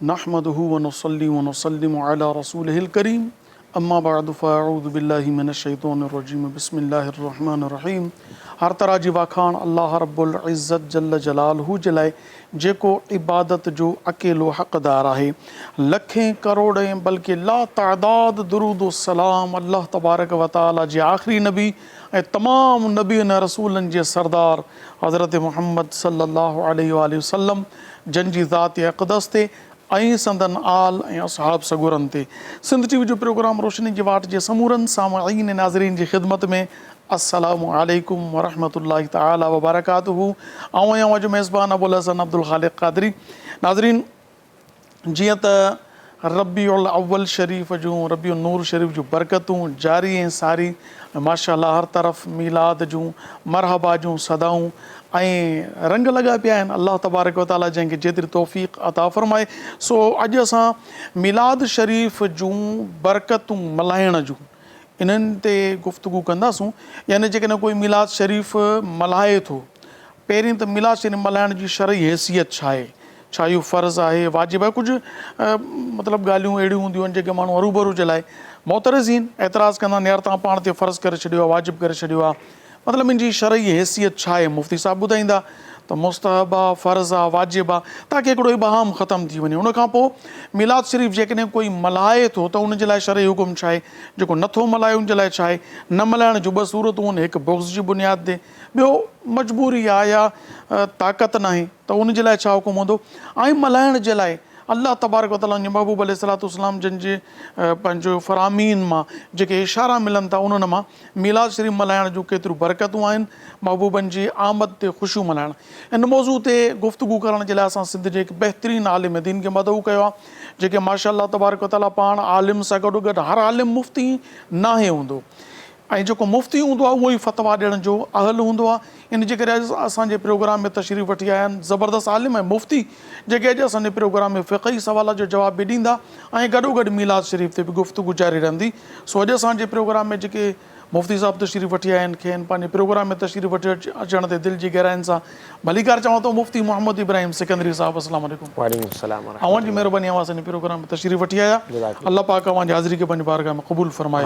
नहमदुहु व नुसल्ली व नुसल्लिमु अला रसूलिहिल करीम अम्मा बअद फ़अऊज़ु बिल्लाहि मिनश शैतानिर रजीम बिस्मिल्लाहिर रहमानिर रहीम। हर तरह जी वाखाण अल्लाह रब्बुल इज़्ज़त जल्ल जलालहू जे लाइ जेको इबादत जो अकेलो हक़दार आहे। लखें करोड़ें बल्कि ला तादाद दुरूद सलाम अल्लाह तबारक व तआला जे आख़िरी नबी ऐं तमामु नबीअनि रसूलनि जे सरदार हज़रत मुहम्मद सल्लल्लाहु अलैहि वसल्लम जन जी ज़ात अक़दस ते ऐं संदन आल ऐं असहाब सगुरनि ते। सिंध टीवी जो प्रोग्राम रोशनी जी वाट जे समूरनि सामाईन नाज़रीन जी ख़िदमत में अस्सलामु अलैकुम वरहमतुल्लाहि तआला व बरकातुहू। आऊं जो मेज़बान अबुल हसन अब्दुल ख़ालिक़ क़ादरी। नाज़रीन, जीअं त रबीउल अव्वल शरीफ़ जूं रबीउल नूर शरीफ़ जूं बरकतूं जारी ऐं सारी माशाअल्लाह हर तरफ़ मीलाद जूं मरहबा जूं सदाऊं ऐं रंग लॻा पिया आहिनि। अल्लाह तबारक व तआला जंहिंखे जेतिरी तौफ़ीक़ अता फ़रमाए। सो अॼु असां मीलाद शरीफ़ जूं बरकतूं मल्हाइण जूं इन्हनि ते गुफ़्तगू कंदासूं। यानी जेकॾहिं कोई मीलाद शरीफ़ मल्हाए थो, पहिरीं त मीलाद शरीफ़ मल्हाइण जी शरई हैसियत छा आहे, छा इहो फ़र्ज़ु आहे, वाजिबु आहे। कुझु मतिलबु ॻाल्हियूं अहिड़ियूं हूंदियूं आहिनि जेके माण्हू हरूभरू जे लाइ मोतरज़ आहिनि, एतिराज़ु कंदा आहिनि यार तव्हां पाण ते फ़र्ज़ु करे छॾियो आहे, वाजिबु करे छॾियो आहे। मतिलबु मुंहिंजी शरई हैसियत छा आहे, मुफ़्ती साहिबु ॿुधाईंदा त मुस्तहब आहे, फ़र्ज़ु आहे, वाजिबु आहे, ताकी हिकिड़ो इबाहाम ख़तमु थी वञे। उनखां पोइ मीलाद शरीफ़ जेकॾहिं कोई मल्हाए थो त उनजे लाइ शरई हुकुम छा आहे, जेको नथो मल्हाए उनजे लाइ छा आहे। न मल्हाइण जूं ॿ सूरतूं आहिनि, हिकु बुग़्ज़ जी बुनियाद ते, ॿियो मजबूरी आहे या ताक़त नाहे त उनजे लाइ छा हुकुम हूंदो। ऐं मल्हाइण जे लाइ अल्लाह तबारक व तआला जे महबूब अलैहिस्सलाम जिन जे पंहिंजो फ़रामीन मां जेके इशारा मिलनि था उन्हनि मां मीलाद शरीफ़ मल्हाइण जूं केतिरियूं बरकतूं आहिनि। महबूबनि जी आमद ते ख़ुशियूं मल्हाइण, इन मौज़ू ते गुफ़्तगू करण जे लाइ असां सिंध जे हिकु बहितरीनु आलिम दीन खे मदऊ कयो आहे, जेके माशाअल्लाह तबारक व तआला पाण आलिम सां गॾो गॾु हर आलिम मुफ़्ती नाहे हूंदो ऐं जेको मुफ़्ती हूंदो आहे उहो ई फ़तवा ॾियण जो अहल हूंदो आहे। इन जे करे असांजे प्रोग्राम में तशरीफ़ वठी आया आहिनि ज़बरदस्त आलिम ऐं मुफ़्ती, जेके अॼु असांजे प्रोग्राम में फ़िक़ही सवाल जो जवाब बि ॾींदा ऐं गॾोगॾु मीलाद शरीफ़ ते बि गुफ़्तगू जारी रहंदी। सो अॼु असांजे प्रोग्राम में जेके मुफ़्ती साहिबु तशरीफ़ वठी आया आहिनि, खेनि पंहिंजे प्रोग्राम में तशरीफ़ वठी अचण ते दिलि जी गहराइनि सां भलीकार चवां थो मुफ़्ती मोहम्मद इब्राहिम सिकंदरी साहिबु, अस्सलामु अलैकुम। वालेकुम सलाम। अव्हां जी महिरबानी, अव्हां असांजे प्रोग्राम में तशरीफ़ वठी आया। अल्लाह पाक अव्हां जी हाज़िरी खे पंहिंजी बारगाह में क़बूल फ़रमाए।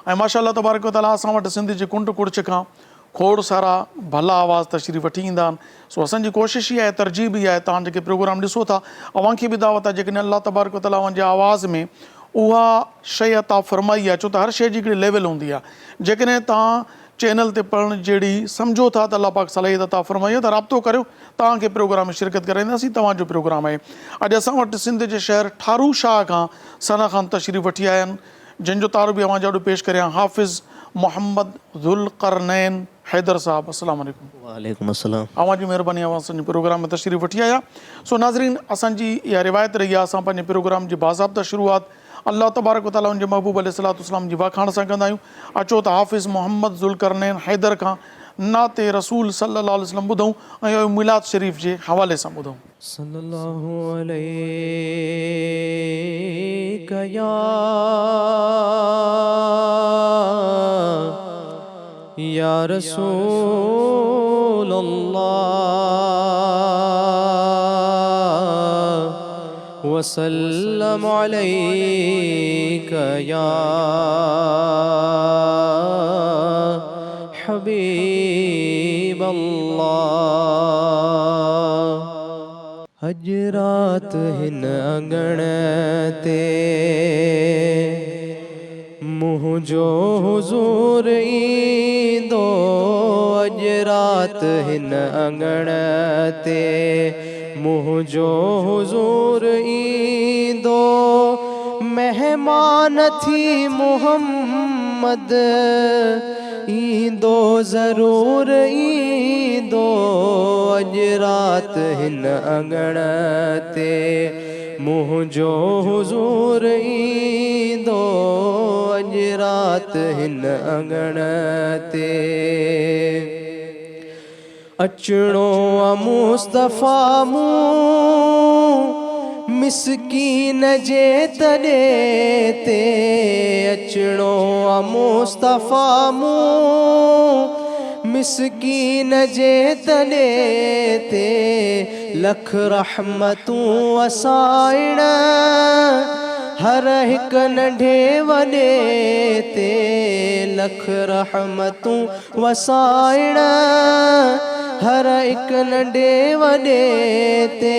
ऐं माशाअल्लाह तबारक व तआला असां वटि सिंध जे कुंड कुड़च खां खोड़ सारा भला आवाज़ तशरीफ़ वठी ईंदा आहिनि। सो असांजी कोशिशि इहा आहे, तरजीह इहा आहे, तव्हां जेके प्रोग्राम ॾिसो था अव्हांखे बि दावत आहे जेकॾहिं अल्लाह तबारक व तआला अव्हांजे आवाज़ में उहा शइ अता फ़रमाई आहे। छो त हर शइ जी हिकिड़ी लेवल हूंदी आहे। जेकॾहिं तव्हां चैनल ते पढ़ण जहिड़ी सम्झो था त अल्लाह पाक सलाहियत अता फ़रमाई आहे त राब्तो करियो, तव्हांखे प्रोग्राम में शिरकत कराईंदासीं। तव्हांजो प्रोग्राम आहे। अॼु असां वटि सिंध जे शहर ठारू शाह खां सना ख़ान तशरीफ़ वठी आया आहिनि, जंहिंजो तारुफ़ बि अव्हां जे ॾाढो पेश करियां हाफ़िज़ मोहम्मद ज़ुल्क़रनैन हैदर साहिबु, अस्सलामु अलैकुम। वालेकुम अस्सलाम। अव्हां जी महिरबानी, अव्हां असांजे प्रोग्राम में तशरीफ़ वठी आया। सो नाज़रीन, असांजी इहा रिवायत रही आहे, असां पंहिंजे प्रोग्राम जी बाज़ाब्ता शुरूआत अल्लाह तबारक व तआला उनजे महबूब अलैहिस्सलाम जी वाखाण सां कंदा आहियूं। अचो त हाफ़िज़ मोहम्मद ज़ुल्क़रनैन हैदर खां नाते रसूल सल्लल्लाहु अलैहि वसल्लम ॿुधूं ऐं मीलाद शरीफ़ जे हवाले सां ॿुधूं। सल्लल्लाहु अलैका या रसूल अल्लाह वसल्लम अलैका या हबीब अल्लाह। अज रात हिन अंगण ते मुँह जो हुज़ूर ईंदो, अज रात हिन अंगण ते मुँह जो हुज़ूर ईंदो, मेहमान थी मोहम्मद ईंदो ज़रूर ईंदो, अज रात हिन अंगण ते मुँह जो हुज़ूर ईंदो, अज रात हिन अंगण ते अचणो आ मुस्तफ़ा मूं मिसकीन जे तॾे ते, अचणो आ मुस्तफ़ा मूं मिसकीन जे तने ते लख रहमतूं वसाइण हर हिक नंढे वॾे ते लख रहमतूं वसाइण हर हिक नंढे वॾे ते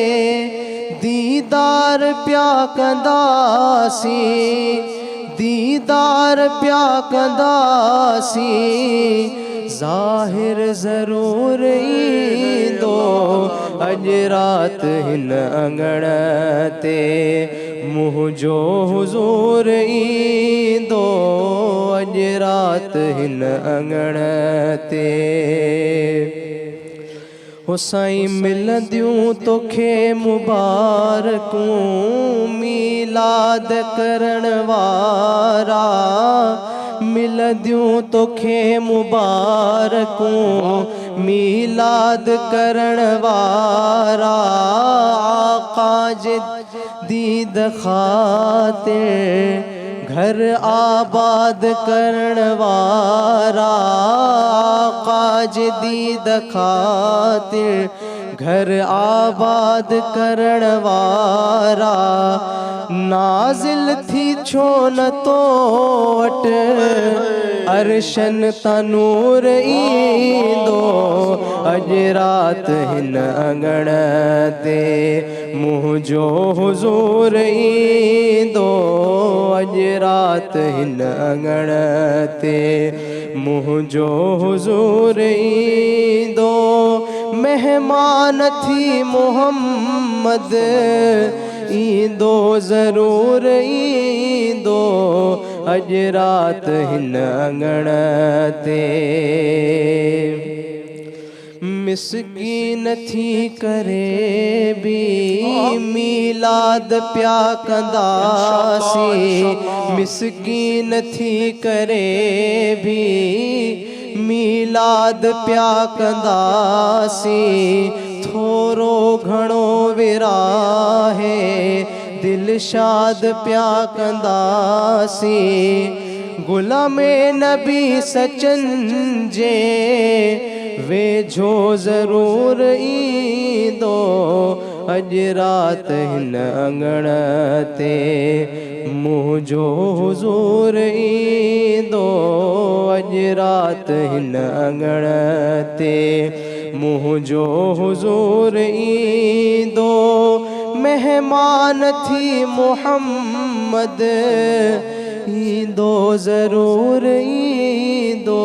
दीदार प्या कंदासीं दीदार प्या कंदासीं ज़ाहिर ज़रूर ईंदो अॼु राति हिन अंगण ते मुंहिंजो हुज़ूर ईंदो अॼु राति हिन अंगण ते हो साईं मिलंदियूं तोखे मुबारकूं मीलाद करण वारा मिलंदियूं तोखे मुबारकूं मीलाद करण वारा आका जे दीद ख़ातिर घर आबाद करण वारा आका जे दीद ख़ातिर घर आबाद करण वारा नाज़िल थी छो न तो वटि अरशन तां नूर ईंदो अॼु राति हिन अंगण ते मुंहिंजो हुज़ूर ईंदो अॼु राति हिन अंगण ते मुंहिंजो हुज़ूर ईंदो मेहमान थी मोहम्मद ईंदो ज़रूर ईंदो अॼु राति हिन अंगण ते मिसकीन थी करे बि मीलाद प्या कंदासीं मिसकीन थी करे बि मीलाद प्या कंदासीं थोरो घणो विराहे दिल शाद प्या कंदासीं गुलामे नबी सचन जे वेझो ज़रूर ईंदो अॼु राति हिन अंगण ते मुंहिंजो हुज़ूर ईंदो अॼु राति हिन अंगण ते मुंहिंजो हुज़ूर ईंदो मेहमान थी मोहम्मद ईंदो ज़रूर ईंदो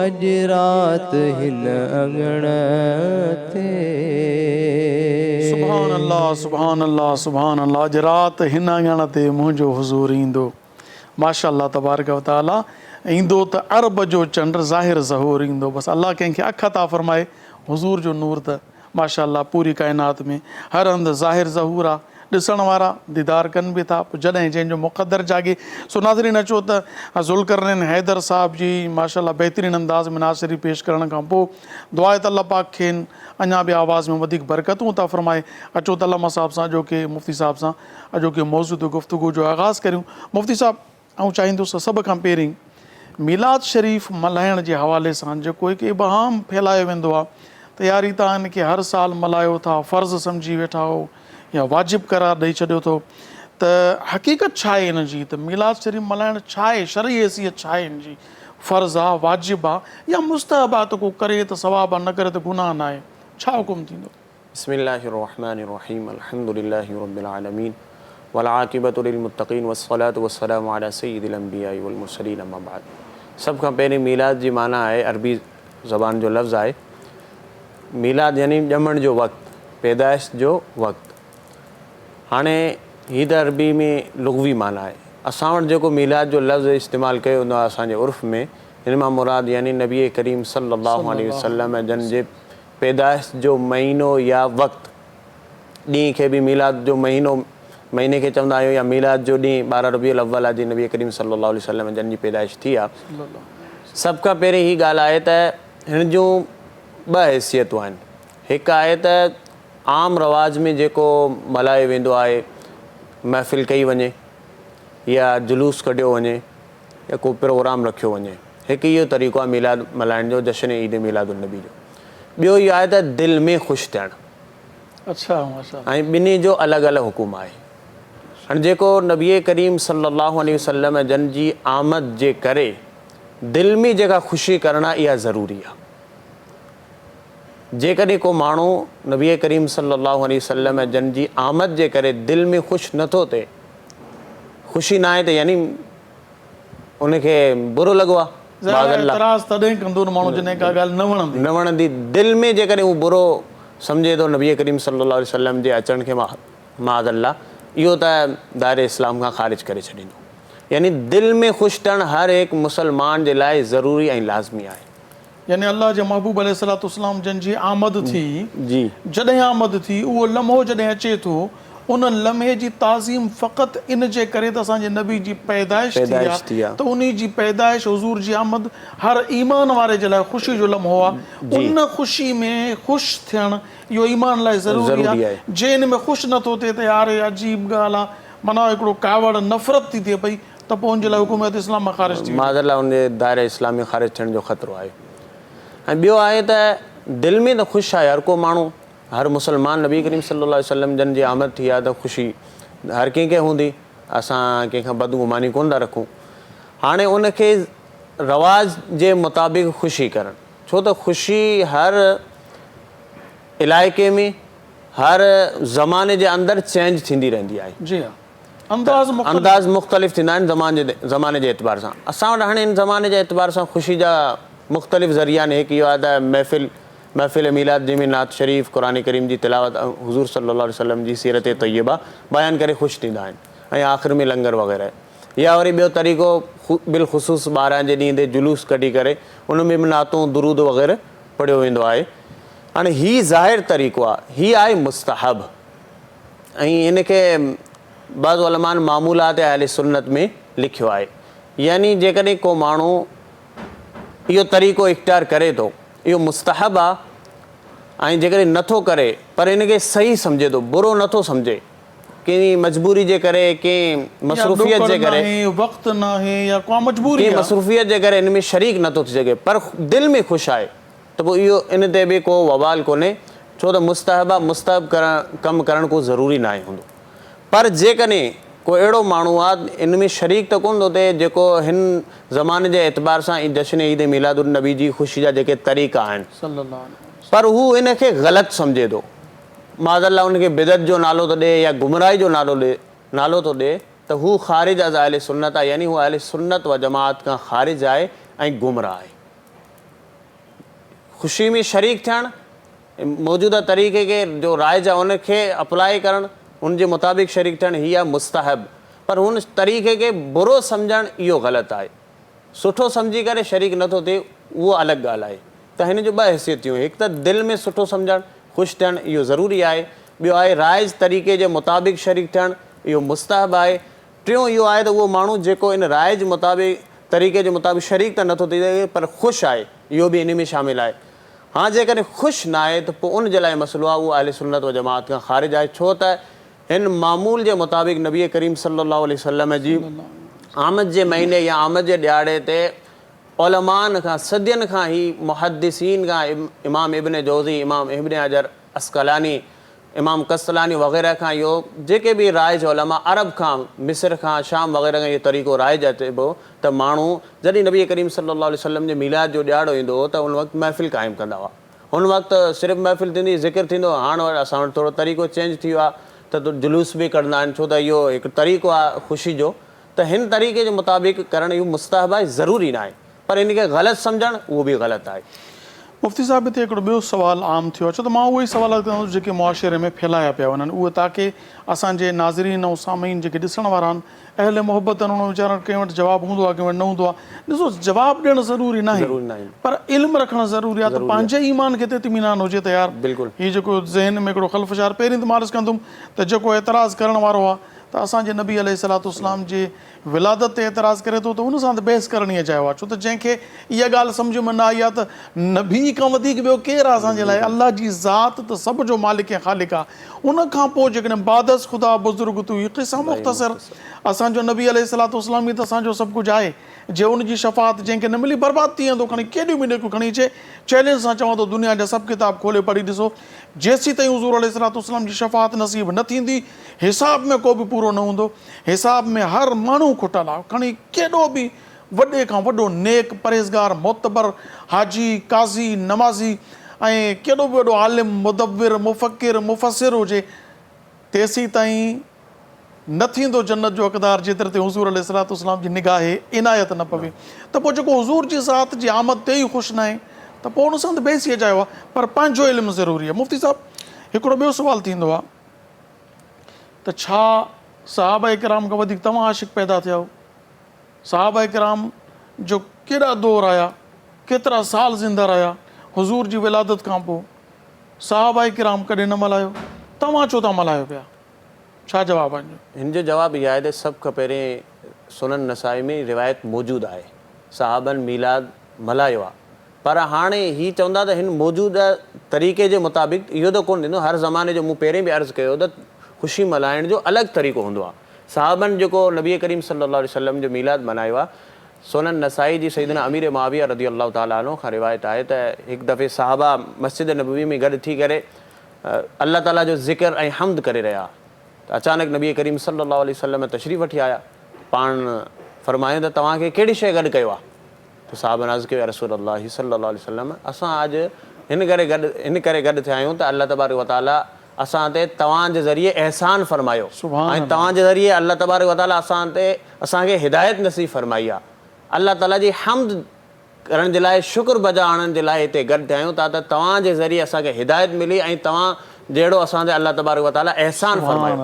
अॼु राति हिन अंगण ते सुभान अल्लाह सुभान अल्लाह सुभान अल्लाह अॼु राति हिन अंगण ते मुंहिंजो हुज़ूर ईंदो माशा अल्लाह तबारक व तआला ईंदो त अरब जो चंड ज़ाहिर ज़हूर ईंदो बसि अल्लाह कंहिंखे अख था फ़रमाए हुज़ूर जो नूर त माशा अल्लाह पूरी काइनात में हर हंधि ज़ाहिर ज़हूर आहे ॾिसण वारा दीदार कनि बि था पोइ जॾहिं जंहिंजो मुक़दर जागे सो नाज़रीन अचो त ज़ुल्करनैन हैदर साहिब जी माशा अल्लाह बहितरीन अंदाज़ में नासिरी पेश करण खां पोइ दुआ त अल्लाह पाक खेनि अञा बि आवाज़ में वधीक बरकतूं था फ़रमाए अचो त अल्लामा साहिब सां जो की मुफ़्ती साहिब सां अॼोके मौज़ूद गुफ़्तगू जो आगाज़ करियूं मुफ़्ती साहिब ऐं चाहींदुसि सभ खां पहिरीं मीलाद शरीफ़ मल्हाइण जे हवाले सां जेको हिकु इबहाम फैलायो वेंदो आहे त यार ही तव्हां हिनखे हर साल मल्हायो था फ़र्ज़ु सम्झी वेठा हो या वाजिबु करार ॾेई छॾियो अथव त हक़ीक़त छा आहे हिन जी त मीलाद शरीफ़ मल्हाइण छा आहे शरई हैसियत छा आहे हिन जी फ़र्ज़ु आहे वाजिबु आहे या मुस्तहब आहे त को करे त सवाबु आहे न करे त गुनाह न आहे छा हुकुम थींदो बिस्मिल्लाहिर्रहमानिर्रहीम अल्हम्दुलिल्लाहि रब्बिल आलमीन वल आक़िबतु लिल मुत्तक़ीन वस्सलातु वस्सलामु अला सय्यिदिल अंबियाइ वल मुरसलीन अम्मा बाद। सभ खां पहिरीं मीलाद जी माना आहे अरबी ज़बान जो लफ़्ज़ आहे मीलाद यानी ॼमण जो वक़्तु पैदाइश जो वक़्तु। हाणे हीअ त अरबी में लुग़वी माना आहे असां वटि जेको मीलाद जो लफ़्ज़ इस्तेमालु कयो वेंदो आहे असांजे उर्फ़ में हिन मां मुराद यानी नबी करीम सल्लल्लाहु अलैहि वसल्लम जन जे पैदाइश जो महीनो या वक़्तु ॾींहं खे बि मीलाद जो महीने खे चवंदा आहियूं या मीलाद जो ॾींहुं 12 रबीउल अव्वल आहे जी नबी करीम सल्लल्लाहु अलैहि वसल्लम जन जी पैदाइश थी आहे। सभ खां पहिरीं हीअ ॻाल्हि आहे त हिन जूं ॿ हैसियतूं आहिनि। हिकु आहे त आम रवाज में जेको मल्हायो वेंदो आहे महफ़िल कई वञे या जुलूस कढियो वञे या को प्रोग्राम रखियो वञे हिकु इहो तरीक़ो आहे मिलाद मल्हाइण जो, जश्न ईद मिलादुन्नबी जो। ॿियो इहो आहे त दिलि में ख़ुशि थियणु। अच्छा माशाअल्लाह। ऐं ॿिन्ही जो अलॻि अलॻि हुकुम आहे। हाणे जेको नबी करीम सल्लल्लाहु अलैहि वसल्लम जन जी आमद जे करे दिलि में जेका ख़ुशी करणु आहे इहा ज़रूरी आहे। जेकॾहिं को माण्हू नबी करीम सल्लल्लाहु अलैहि वसल्लम जन जी आमद जे करे दिलि में ख़ुशि नथो थिए, ख़ुशी न आहे त यानी उनखे बुरो लॻो आहे। एतराज़ तॾहिं कंदो न माण्हू जॾहिं का ॻाल्हि न वणंदी। दिलि में जेकॾहिं उहो बुरो सम्झे थो नबी करीम सल्लल्लाहु अलैहि वसल्लम जे अचण खे माअज़ल्लाह, इहो त दायरे इस्लाम खां ख़ारिज करे छॾींदो। यानी दिलि में ख़ुशि थियणु हर हिकु मुसलमान जे लाइ ज़रूरी ऐं लाज़मी आहे। यानी अल्लाह जे महबूब अलैहिस्सलाम जन जी आमद थी, जी जॾहिं आमद थी, उहो लम्हो जॾहिं अचे थो, उन लम्हे जी ताज़ीम फ़क़ति इन जे करे त असांजे नबी जी पैदाइश थी आहे, त उन जी पैदाइश हुज़ूर जी आमद हर ईमान वारे जे लाइ ख़ुशी जो लम्हो आहे। उन ख़ुशी में ख़ुशि थियणु इहो ईमान लाइ ज़रूरी आहे। जे इन में ख़ुशि नथो थिए त यार अजीब ॻाल्हि आहे, माना हिकिड़ो कावड़ नफ़रत थी थिए पई, त पोइ उनजे लाइ हुकूमत इस्लाम मां ख़ारिज थी माअज़ल्लाह, उन दायरे इस्लाम में ख़ारिज थियण जो ख़तरो आहे। ऐं ॿियो आहे त दिलि में त ख़ुशि आहे हर को माण्हू, हर मुसलमान। नबी करीम सल्लल्लाहु अलैहि वसल्लम जन जी आमद थी आहे त ख़ुशी हर कंहिंखे हूंदी, असां कंहिंखां बदगुमानी कोन था रखूं। हाणे उनखे रवाज जे मुताबिक़ ख़ुशी करणु, छो त ख़ुशी हर इलाइक़े में हर ज़माने जे अंदरि चेंज थींदी रहंदी आहे। जी हा, अंदाज़ मुख़्तलिफ़ थींदा आहिनि ज़माने जे एतबार सां। असां वटि हाणे इन ज़माने जे एतबार सां ख़ुशी जा मुख़्तलिफ़ ज़रिया आहिनि। हिकु इहो आहे त महफ़िल मीलाद जंहिंमें नात शरीफ़, क़ुरान करीम जी तिलावत, हुज़ूर सल्लल्लाहु अलैहि वसल्लम जी सीरत तय्यबा बयानु करे ख़ुशि थींदा आहिनि, ऐं आख़िर में लंगर वग़ैरह। या वरी ॿियो तरीक़ो बिलख़ुसूस ॿारहं जे ॾींहं ते जुलूस कढी करे उन में बि नातूं दुरूद वग़ैरह पढ़ियो वेंदो आहे। हाणे हीउ ज़ाहिर तरीक़ो आहे, हीउ आहे मुस्तहब, ऐं इनखे बाज़ उलमा मामूलात अहले सुन्नत में लिखियो आहे। यानी जेकॾहिं को माण्हू इहो तरीक़ो इख़्तियार करे थो, इहो मुस्तहब आहे। ऐं जेकॾहिं नथो करे पर इनखे सही सम्झे थो, बुरो नथो सम्झे, कंहिं मजबूरी जे करे, कंहिं मसरूफ़ियत जे करे, वक़्तु न आहे या को मजबूरी, कंहिं मसरूफ़ियत जे करे इन में शरीक नथो थी सघे, पर दिलि में ख़ुशि आहे, त पोइ इहो इन ते बि को वबाल कोन्हे, छो त मुस्तहब आहे। मुस्तहब कमु करणु को ज़रूरी न आहे हूंदो। पर जेकॾहिं को अहिड़ो माण्हू आहे इन में शरीक त कोन थो थिए, जेको हिन ज़माने जे एतबार सां जश्न ईद मिलादुन्नबी जी ख़ुशी जा जेके तरीक़ा आहिनि, पर हू इनखे ग़लति सम्झे थो, माअज़ल्लाह उनखे बिदअत जो नालो थो ॾिए या गुमराही जो नालो थो ॾिए, त हू ख़ारिज अज़ अहले सुन्नत आहे। यानी हू अहले सुन्नत व जमात खां ख़ारिज आहे ऐं गुमराह आहे। ख़ुशी में शरीक थियणु, मौजूदा तरीक़े खे जो राइज आहे उनखे अप्लाई करणु, उनजे मुताबिक़ शरीक थियणु, हीअ आहे मुस्तहब। पर हुन तरीक़े खे बुरो सम्झणु इहो ग़लति आहे। सुठो सम्झी करे शरीक नथो थिए, उहो अलॻि ॻाल्हि आहे। त हिन जो ॿ हैसियतूं, हिकु त दिलि में सुठो सम्झणु, ख़ुशि थियणु, इहो ज़रूरी आहे। ॿियो आहे राइज तरीक़े जे मुताबिक़ शरीक थियणु, इहो मुस्तहब आहे। टियों इहो आहे त उहो माण्हू जेको इन राइज मुताबिक़ तरीक़े जे मुताबिक़ शरीक त नथो थी सघे पर ख़ुशि आहे, इहो बि इन में शामिल आहे। हाँ, जेकॾहिं ख़ुशि न आहे त पोइ उन जे लाइ मसइलो आहे, उहो अहले सुन्नत व जमात खां ख़ारिज आहे। छो त हिन मामूल जे मुताबिक़ नबी करीम सल्लल्लाहु अलैहि वसल्लम जी आमद जे महीने या आमद जे ॾियारे ते उलमान खां, सदियुनि खां ई मुहद्दिसीन खां, इमाम इब्न जोज़ी, इमाम इब्न हजर अस्क़लानी, इमाम कस्तलानी वग़ैरह खां, इहो जेके बि राइज उलमा अरब खां, मिस्र खां, शाम वग़ैरह खां इहो तरीक़ो राइज अचे पियो त माण्हू जॾहिं नबी करीम सल्लल्लाहु अलैहि वसल्लम जे मीलाद जो ॾियारो ईंदो हो त उन वक़्तु महफ़िल क़ाइमु कंदा हुआ। हुन वक़्तु सिर्फ़ु महफ़िल थींदी, ज़िक्र थींदो। हाणे वरी असां वटि थोरो तरीक़ो चेंज थी वियो आहे त जुलूस बि कढंदा आहिनि, छो त इहो हिकु तरीक़ो आहे ख़ुशी जो। त हिन तरीक़े जे मुताबिक़ करणु इहो मुस्तहब आहे, ज़रूरी न आहे। पर इनखे ग़लति सम्झणु उहो बि ग़लति आहे। मुफ़्ती साहिब, हिते हिकिड़ो ॿियो सुवालु आम थियो आहे, छो त मां उहे ई सुवाल कंदुसि जेके मुआशिरे में फैलाया पिया वञनि, उहे ताकी असांजे नाज़रीन ऐं सामीन जेके ॾिसण वारा आहिनि, अहले मोहबत आहिनि, उन्हनि वीचारनि कंहिं वटि जवाबु हूंदो आहे, कंहिं वटि न हूंदो आहे। ॾिसो, जवाबु ॾियणु ज़रूरी न आहे, पर इल्मु रखणु ज़रूरी आहे, त पंहिंजे ईमान खे त इत्मीनान हुजे त यार हीउ जेको ज़हन में हिकिड़ो ख़ल्फ़शार, पहिरीं त मां अर्ज़ु कंदुमि त जेको एतिराज़ु करण वारो आहे त त असांजे नबी अलैहिस्सलाम जे विलादत ते एतिराज़ु करे थो त हुन सां त बहस करणी चयो आहे, छो त जंहिंखे इहा ॻाल्हि सम्झ में न आई आहे त नबी खां वधीक ॿियो केरु आहे असांजे लाइ। अलाह जी ज़ात त सभ जो मालिक ऐं ख़ालिक आहे, उन खां पोइ जेकॾहिं बादस ख़ुदा बुज़ुर्ग तू क़िसा मुख़्तसर असांजो नबी अलैहिस्सलाम ई त असांजो सभु कुझु आहे। जे उनजी शफ़ात जंहिंखे न मिली बर्बादु थी वेंदो, खणी केॾियूं बि नेकियूं खणी अचे, चैलेंज सां चवां थो दुनिया जा सभु किताब खोले पढ़ी ॾिसो, जेसीं ताईं हुज़ूर अलैहिस्सलाम जी शफ़ात नसीब न थींदी, हिसाब में को बि पूरो न हूंदो। हिसाब में हर माण्हू खुटल आहे, खणी केॾो बि वॾे खां वॾो नेक परहेज़गार मोतबर हाजी काज़ी नमाज़ी ऐं केॾो बि वॾो आलिम मुदब्बिर मुफ़क्किर मुफ़सिर हुजे, तेसीं ताईं न थींदो जन्नत जो हक़दार जेतिरे ते हुज़ूर अलैहिस्सलाम जी निगाह इनायत न पवे। त पोइ जेको हुज़ूर जी ज़ात जी आमद ते ई ख़ुशि न आहे त पोइ हुन सां त बेसीअ चयो आहे, पर पंहिंजो इल्मु ज़रूरी आहे। मुफ़्ती साहिबु हिकिड़ो ॿियो सुवालु थींदो आहे त छा सहाबा किराम खां वधीक तव्हां आशिक़ पैदा थिया हो? सहाबा किराम जो केॾा दौर आया, केतिरा साल ज़िंदा रहिया हुज़ूर जी विलादत खां पोइ, सहाबा किराम कॾहिं न मल्हायो, तव्हां छो था मल्हायो पिया? छा जवाबु आहे? हिन जो जवाबु इहा आहे त सभ खां पहिरें सुनन नसाई में रिवायत मौजूदु आहे, सहाबनि मीलाद मल्हायो आहे, पर हाणे हीअ चवंदा त हिन मौजूदा तरीक़े जे मुताबिक़ इहो त कोन थींदो। हर ज़माने जो मूं पहिरें बि अर्ज़ु कयो त ख़ुशी मल्हाइण जो अलॻि तरीक़ो हूंदो आहे। सहाबनि जेको नबी करीम सल्लल्लाहु अलैहि वसल्लम जो मीलाद मल्हायो आहे, सुनन नसाई जी सैयदना अमीर मुआविया रज़ी अल्लाह ताला अन्हु खां रिवायत आहे त हिकु दफ़े सहाबा मस्जिद नबवी में गॾु थी करे अल्लाह ताला जो ज़िक्र ऐं हमद करे रहिया, त अचानक नबी करीम सल्लल्लाहु अलैहि वसल्लम तशरीफ़ वठी आया, पाण फ़रमायो त तव्हांखे कहिड़ी शइ गॾु कयो आहे? त साहबनि अर्ज़ु कयो, रसूलल्लाह सल्लल्लाहु अलैहि वसल्लम, असां अॼु हिन करे गॾु थिया आहियूं त अल्लाह तबारक व तआला असां ते तव्हांजे ज़रिए अहसान फ़रमायो ऐं तव्हांजे ज़रिए अल्लाह तबारक व तआला असांखे हिदायत नसीब फ़रमाई आहे। अल्लाह ताला जी हमद करण जे लाइ, शुक्र बजा आणण जे लाइ हिते गॾु थिया आहियूं त तव्हांजे ज़रिए असांखे हिदायत मिली ऐं तव्हां जहिड़ो असां ते अल्लाह तबारक व तआला अहसान फ़रमायो,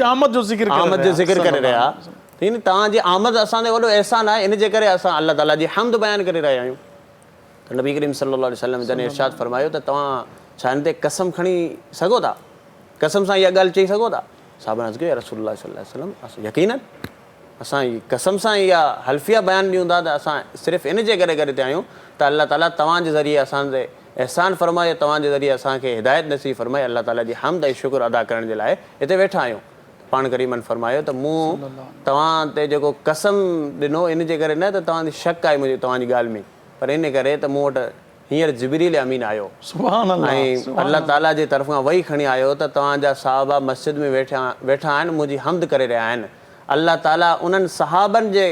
आमद जो ज़िक्र करे रहिया। तव्हांजी आमद असां ते वॾो अहसान आहे, इन जे करे असां अल्लाह ताला जी हमद बयानु करे रहिया आहियूं। त नबी करीम सल्लल्लाहु अलैहि वसल्लम जॾहिं इरशाद फ़रमायो त तव्हां छा हिन ते कसम खणी सघो था, कसम सां इहा ॻाल्हि चई सघो था? साहबनि अर्ज़ु कयो, रसूलुल्लाह सल्लल्लाहु अलैहि वसल्लम, यकीनन असां कसम सां इहा हल्फिया बयानु ॾियूं था त असां सिर्फ़ु इन जे करे गॾु थिया आहियूं त अल्लाह ताला तव्हांजे ज़रिए असां ते अहसान फ़रमाए, तव्हांजे ज़रिए असांखे हिदायत नसीब फ़रमाए, अल्लाह ताला जी हमद ऐं शुक्र अदा करण जे लाइ हिते वेठा आहियूं। पाण करीमन फ़रमायो त मूं तव्हां ते जेको कसम ॾिनो इन जे करे न त तव्हांजी शक आहे मुंहिंजी तव्हांजी ॻाल्हि में, पर इन करे त मूं वटि हींअर जिबरील अमीन आयो ऐं अल्लाह ताला जे तरफ़ां वही खणी आयो त तव्हांजा सहाबा मस्जिद में वेठा आहिनि, मुंहिंजी हमद करे रहिया आहिनि। अल्लाह ताला उन्हनि सहाबनि जे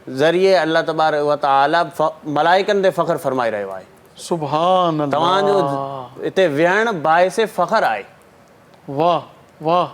ज़रिए अल्लाह तबारक व तआला मलाइकनि ते फ़ख्र फ़रमाए रहियो आहे। सुभान अल्लाह, तव्हांजो हिते विहणु बाइसे फ़ख्र आहे। वाह वाह।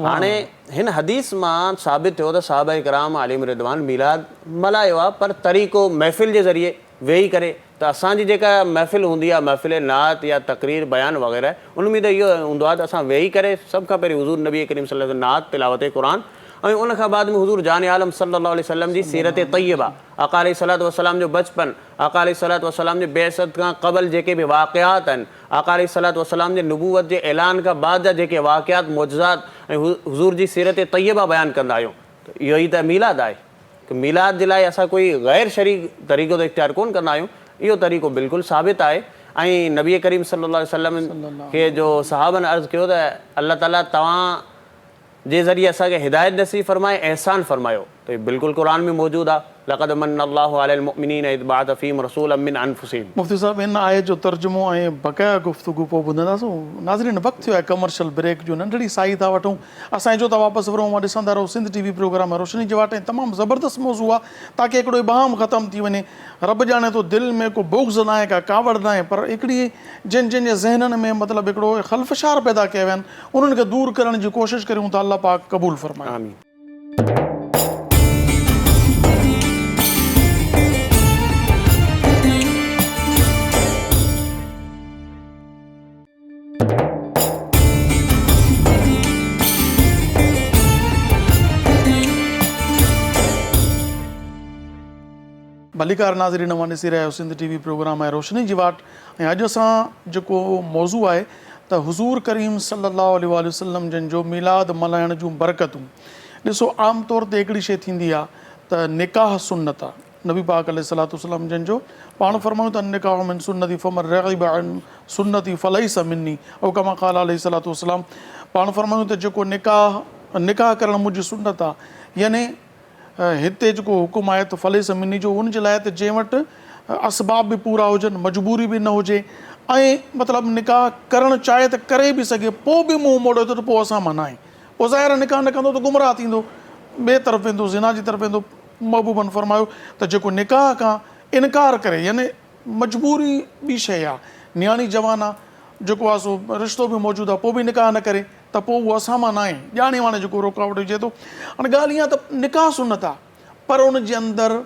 हाणे हिन हदीस मां साबित थियो त सहाबा किराम आलिम रिदवान मीलाद मल्हायो आहे, पर तरीक़ो महफ़िल जे ज़रिए वेही करे। त असांजी जेका महफ़िल हूंदी आहे, महफ़िल नात या तक़रीर बयान वग़ैरह, उन में त इहो हूंदो आहे त असां वेही करे सभ खां पहिरीं हुज़ूर नबी करीम सल्लल्लाहु अलैहि वसल्लम नात तिलावत क़ुरान ऐं उन खां बाद में हुज़ूर जान आलम सल्लल्लाहु अलैहि वसल्लम जी सीरत तय्यबा, आका अलैहिस्सलातु वस्सलाम जो बचपन, आका अलैहिस्सलातु वस्सलाम जे बेअसत खां क़बल जेके बि वाक़िआत आहिनि, आका अलैहिस्सलातु वस्सलाम जे नबूवत जे ऐलान खां बाद जा जेके वाक़िआत मौजज़ात ऐं हुज़ूर जी सीरत तय्यबा बयानु कंदा आहियूं, त इहो ई त मीलाद आहे। त मीलाद जे लाइ असां कोई ग़ैर शरी तरीक़ो त इख़्तियार कोन कंदा आहियूं, इहो तरीक़ो बिल्कुलु साबित आहे। ऐं नबी करीम सल्लल्लाहु अलैहि वसल्लम खे जो सहाबनि अर्ज़ु कयो त अल्लाह ताला तव्हां जे ज़रिए असांखे हिदायत नसीब फ़रमाए, अहसान फ़रमायो, त बिल्कुलु क़ुरान में मौजूदु आहे। लक़द मन्नल्लाहु अलल मुअमिनीना इज़ बअथ फ़ीहिम रसूलन मिन अनफुसिहिम। मुफ़्ती साहिबु इन आयत जो तर्जुमो ऐं बक़ाया गुफ़्तगू पोइ ॿुधंदासीं। नाज़रीन, वक़्तु थियो आहे कमर्शियल ब्रेक जो, नंढड़ी साई था वठूं। असांजो त वापसि वरूं मां ॾिसंदा रहो सिंध टीवी प्रोग्राम रोशनी जे वाटे। तमामु ज़बरदस्त मौज़ू आहे ताकी हिकिड़ो इबाम ख़तमु थी वञे। रब ॼाणे थो दिलि में को बुग़्ज़ न आहे, का कावड़ न आहे, पर हिकिड़ी जंहिंजे ज़हननि में मतिलबु हिकिड़ो ख़ल्फ़शार पैदा कया विया आहिनि, उन्हनि खे दूरि करण जी कोशिशि करियूं था। अल्लाह पाक क़बूल फ़रमाए। आमीन। भलीकार नाज़रीन, मां ॾिसी रहिया आहियो सिंध टीवी प्रोग्राम आहे रोशनी जी वाट। ऐं अॼु असां जेको मौज़ू आहे त हुज़ूर करीम सल्लल्लाहु अलैहि वसल्लम जन जो मीलाद मल्हाइण जूं बरकतूं। ॾिसो आम तौर ते हिकिड़ी शइ थींदी आहे त निकाह सुन्नत आहे। नबी पाक अलैहिस्सलातु वस्सलाम जंहिंजो पाण फरमायूं त निकाह मिन सुन्नती फमन रग़िब अन सुन्नती फलैसा मिन्नी औ कमा क़ाल अलैहिस्सलातु वस्सलाम। पाण फरमायूं त जेको निकाह करणु मुंहिंजी सुन्नत आहे, यानी हिते जेको हुकुम आहे त फलैसा मिन्नी जो, उनजे लाइ त जंहिं वटि असबाब बि पूरा हुजनि, मजबूरी बि न हुजे, ऐं मतिलबु निकाह करणु चाहे त करे बि सघे, पोइ बि मुंहुं मोड़े थो त पोइ असां मना आहियूं। पोइ ज़ाहिर निकाह न कंदो त गुमराह थींदो, ॿिए तरफ़ वेंदो, ज़िना जी तरफ़ वेंदो। महबूबनि फरमायो त जेको निकाह खां इनकार करे, यानी मजबूरी ॿी शइ आहे, नियाणी जवान आहे, जेको आहे सो रिश्तो बि मौजूदु आहे, पोइ बि निकाह न करे त पोइ उहो असां मां न आहे, ॼाणे वाणे जेको रुकावट हुजे थो। हाणे ॻाल्हि इहा त निकाह सुन्नत आहे, पर उनजे अंदरि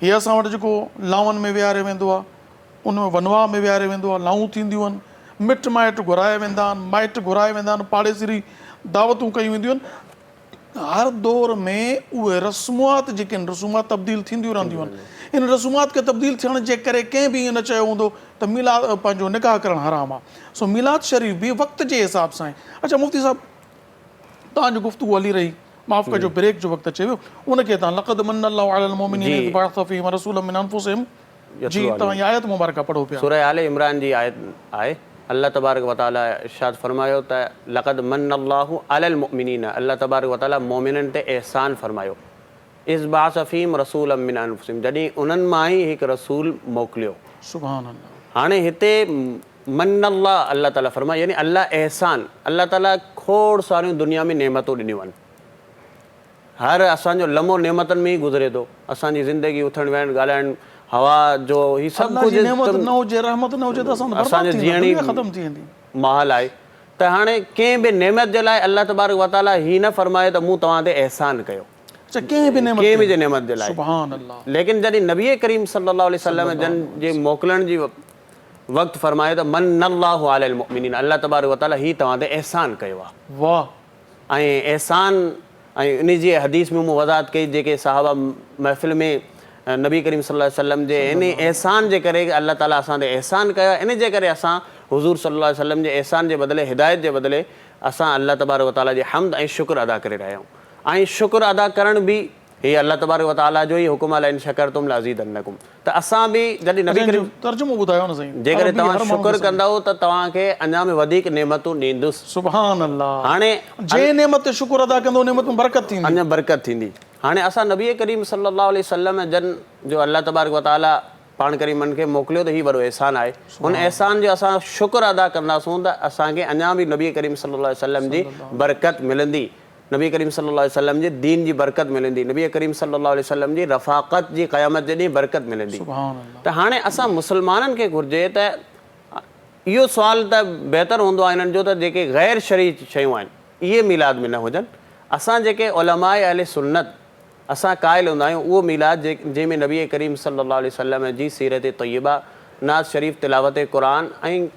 हीअ असां वटि जेको लावनि में विहारे वेंदो आहे, उन में वनवाह में विहारे वेंदो आहे, लाऊं थींदियूं आहिनि, मिट माइट घुराए वेंदा आहिनि, माइट घुराए वेंदा आहिनि, पाड़ेसिरी दावतूं कयूं वेंदियूं आहिनि। हर दौर में उहे रस्मात जेके आहिनि, रसूमात तब्दील थींदियूं रहंदियूं आहिनि। इन रसूमात खे तब्दील थियण जे करे कंहिं बि ईअं न चयो हूंदो त मिलाद पंहिंजो निकाह करणु हराम आहे। सो मिलाद शरीफ़ बि वक़्त जे हिसाब सां आहे। अच्छा मुफ़्ती साहिबु, तव्हांजी गुफ़्तगू हली रही, माफ़ कजो ब्रेक जो वक़्तु अचे वियो, उनखे तव्हां लक़द मन्नल्लाहु अलल मुमिनीन इज़ बअस फ़ीहिम रसूलन मिन अनफुसिहिम, जी तव्हां इहा आयत मुबारक पढ़ो पिया। सूरह आले इमरान जी आयत आहे। अल्लाह तबारक व तआला इरशाद फरमायो त लक़द मन्नल्लाहु अलल मुमिनीन, अल्लाह तबारक व तआला मोमिननि ते एहसान फरमायो, इज़ बअस फ़ीहिम रसूलन मिन अनफुसिहिम, जॾहिं उन्हनि मां ई हिकु रसूल मोकिलियो। सुभान अल्लाह। हाणे हिते मन्नल्लाह अल्लाह ताला फरमाए, यानी अल्लाह एहसान, अल्लाह ताला खोड़ सारियूं दुनिया में नेमतूं ॾिनियूं आहिनि। हर असांजो लम्हो नेमतनि में ई गुज़रे थो। असांजी ज़िंदगी उथणु वेहणु ॻाल्हाइणु, हवा जो ही सभु कुझु असांजे जीअण ई माहौल आहे। त हाणे कंहिं बि नेमत जे लाइ अल्लाह तबारक व तआला ही न फरमाए त मूं तव्हां ते एहसान कयो, कंहिं बि नेमत जे लाइ। लेकिन जॾहिं नबी करीम सल्लल्लाहु अलैहि वसल्लम जन जे मोकिलण जी वक़्तु फरमायो त मन्नल्लाहु अलल मुमिनीन, अल्लाह तबारक व तआला ही तव्हां ते एहसान कयो आहे। वाह। ऐं एहसान, ऐं इन जी हदीस में मूं वज़ाहत कई, जेके साहबा महफ़िल में नबी करीम सल्लल्लाहु अलैहि वसल्लम जे इन एहसान जे करे अल्लाह ताला असां ते एहसान कयो आहे, इन जे करे असां हुज़ूर सल्लल्लाहु अलैहि वसल्लम जे एहसान जे बदिले, हिदायत जे बदिले असां अल्लाह तबारक व तआला जी हम्द ऐं शुक्र अदा करे रहिया आहियूं। ऐं शुक्र अदा करण बि हीअ अल्लाह तबारक व तआला जो ई हुकुम आहे, इन शकरतुम लअज़ीदन्नकुम। त असां बि जॾहिं नबी करीम तर्जुमो ॿुधायो न साईं, जेकॾहिं तव्हां शुक्र कंदव त तव्हांखे अञा में वधीक नेमतूं ॾींदुसि। सुभान अल्लाह। हाणे जे नेमत ते शुक्र अदा कंदो, नेमत में बरकत थींदी, अञा बरकत थींदी। हाणे असां नबी करीम सल्लल्लाहु अलैहि वसल्लम जन जो अल्लाह तबारक व तआला पाण करीमनि खे मोकिलियो त हीउ वॾो एहसान आहे। हुन एहसान जो असां शुक्र अदा कंदासूं त असांखे अञा बि नबी करीम सल्लल्लाहु अलैहि वसल्लम जी बरकत मिलंदी, नबी करीम सल्लल्लाहु अलैहि वसल्लम जे दीन जी बरकत मिलंदी, नबी करीम सल्लल्लाहु अलैहि वसल्लम जी रफ़ाक़त जी क़यामत जे ॾींहुं बरकत मिलंदी। त हाणे असां मुस्लमाननि खे घुरिजे त इहो सुवाल त बहितर हूंदो आहे इन्हनि जो त जेके ग़ैर शरई शयूं आहिनि इहे मीलाद में न हुजनि। असां जेके उलमाए अहले सुन्नत असां क़ाइल हूंदा आहियूं, उहो मीलाद जंहिंमें नबी करीम सल्लल्लाहु अलैहि वसल्लम जी सीरत तय्यबा, नाज़ शरीफ़, तिलावत क़ुरान ऐं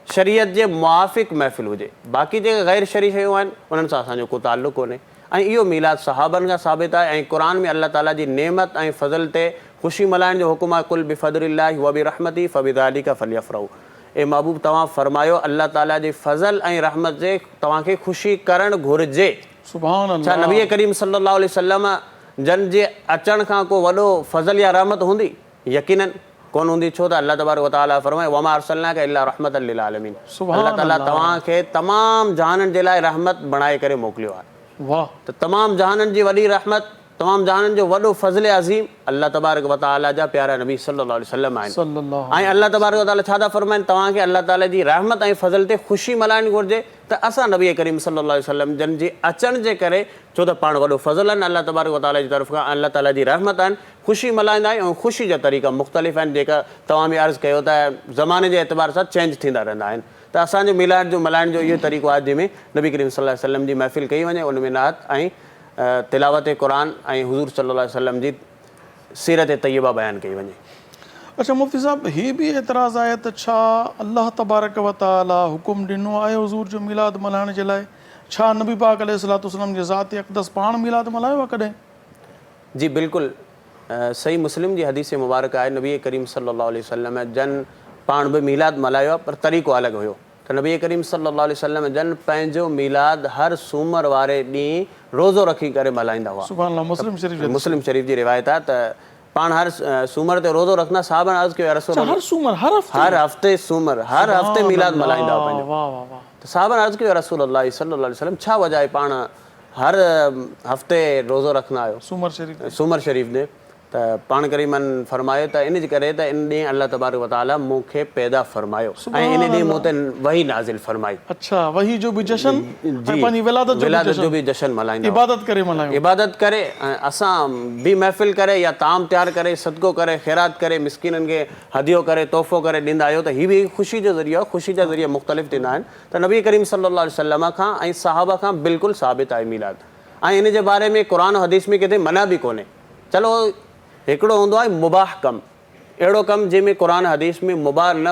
शरीयत जे मुआफ़िक़ महफ़िल हुजे। बाक़ी जेके ग़ैर शरई शयूं आहिनि उन्हनि सां असांजो को ताल्लुक़ कोन्हे। ऐं इहो मीलाद सहाबनि खां साबित आहे ऐं क़ुरान में अल्लाह ताला जी नेमत ऐं फज़ल ते ख़ुशी मल्हाइण जो हुकुम आहे, कुल बिफ़द्लिल्लाहि व बिरहमतिही फ़बिज़ालिका फ़लयफ़रहू। ए महबूब तव्हां फरमायो अल्लाह ताला जे फज़ल ऐं रहमत जे तव्हांखे ख़ुशी करणु घुरिजे। सुभान अल्लाह। छा नबी करीम सल्लल्लाहु अलैहि वसल्लम जन जे अचण खां को वॾो फज़ल या रहमत हूंदी? यकीनन कोन हूंदी। छो त अल्लाह तबारक व तआला फरमाए वमा अरसलनाका इल्ला रहमतन लिल आलमीन, अल्लाह ताला तव्हांखे तमामु जहाननि जे लाइ रहमत बणाए करे मोकिलियो आहे। वाह। त तमामु जहाननि जी वॾी रहमत, तमामु जहाननि जो वॾो फज़ल अज़ीम अल्लाह तबारक व तआला जा प्यारा नबी सल्लल्लाहु अलैहि वसल्लम आहिनि। ऐं अल्लाह तबारक व तआला छा था फरमाइनि, तव्हांखे अल्लाह ताला जी रहमत ऐं फज़ल ते ख़ुशी मल्हाइणु घुरिजे। त असां नबी करीम सल्लल्लाहु अलैहि वसल्लम जन जे अचण जे करे, छो त पाण वॾो फज़ल आहिनि अल्लाह तबारक व तआला जी तरफ़ खां, अल्लाह ताला जी रहमत आहिनि, ख़ुशी मल्हाईंदा आहियूं। ऐं ख़ुशी जा तरीक़ा मुख़्तलिफ़ आहिनि, जेका तव्हां बि अर्ज़ु कयो त ज़माने जे एतबार सां चेंज थींदा रहंदा आहिनि। त असांजो मिलाद जो मल्हाइण जो इहो तरीक़ो आहे जंहिंमें नबी करीम सल्लल्लाहु अलैहि वसल्लम जी महफ़िल कई वञे, उन में नात ऐं तिलावत क़ुरान ऐं हुज़ूर सल्लल्लाहु अलैहि वसल्लम जी सीरत तय्यबा बयानु कई वञे। अच्छा मुफ़्ती साहब, हीअ बि एतिराज़ आहे त छा अल्लाह तबारक व तआला हुकुम ॾिनो आहे हुज़ूर जो मिलाद मल्हाइण जे लाइ? छा नबी पाक अलैहिस्सलातु वस्सलाम जे ज़ात अक़दस पाण मिलाद मल्हायो आहे कॾहिं? जी बिल्कुलु सही मुस्लिम जी हदीस मुबारक आहे, नबी करीम सल्लल्लाहु अलैहि वसल्लम जन पाण बि मिलाद मल्हायो आहे, पर तरीक़ो अलॻि हुयो। त नबी करीम सल्लल्लाहु अलैहि वसल्लम जन पंहिंजो मिलाद हर सूमर वारे ॾींहुं रोज़ो रखी करे मल्हाईंदा हुआ। सुभान अल्लाह, मुस्लिम शरीफ मुस्लिम शरीफ़ जी रिवायत आहे त पाण हर सूमर ते रोज़ो रखंदा। साहबनि अर्ज़ु कयो, या रसूल अल्लाह, हर सूमर हर हफ़्ते हर हफ़्ते सूमर, हर हफ़्ते मिलाद मल्हाईंदा हुआ पंहिंजो। वाह वाह वाह। त साहबनि अर्ज़ु कयो, या रसूल अल्लाह सल्लल्लाहु अलैहि वसल्लम, छा वजह आहे पाण हर हफ़्ते रोज़ो रखंदा आहियो सूमर शरीफ सूमर शरीफ़ जे? त पाण करीमन फरमायो त इन जे करे त इन ॾींहुं अल्लाह तबारक व तआला मूंखे पैदा फरमायो ऐं इन ॾींहुं मूं ते वही नाज़िल फरमाई। अच्छा, वही जो बि जशन जी, पंहिंजी विलादत जो बि जशन मल्हाईंदा, इबादत करे मल्हायूं, इबादत करे, असां बि महफ़िल करे या ताम तयारु करे, सदको करे, ख़ैरात करे, मिसकीननि खे हदियो करे, तोहफ़ो करे ॾींदा आहियो, त हीअ बि ख़ुशी जो ज़रियो, ख़ुशी जा ज़रिया मुख़्तलिफ़ थींदा आहिनि। त नबी करीम सल्लल्लाहु अलैहि वसल्लम खां ऐं सहाबा खां बिल्कुलु साबित आहे मीलाद। ऐं इन जे बारे में क़ुरान हदीस में किथे मना बि कोन्हे। चलो हिकिड़ो हूंदो आहे मुबाह कमु, अहिड़ो कमु जंहिंमें क़ुरान हदीस में मुबाह न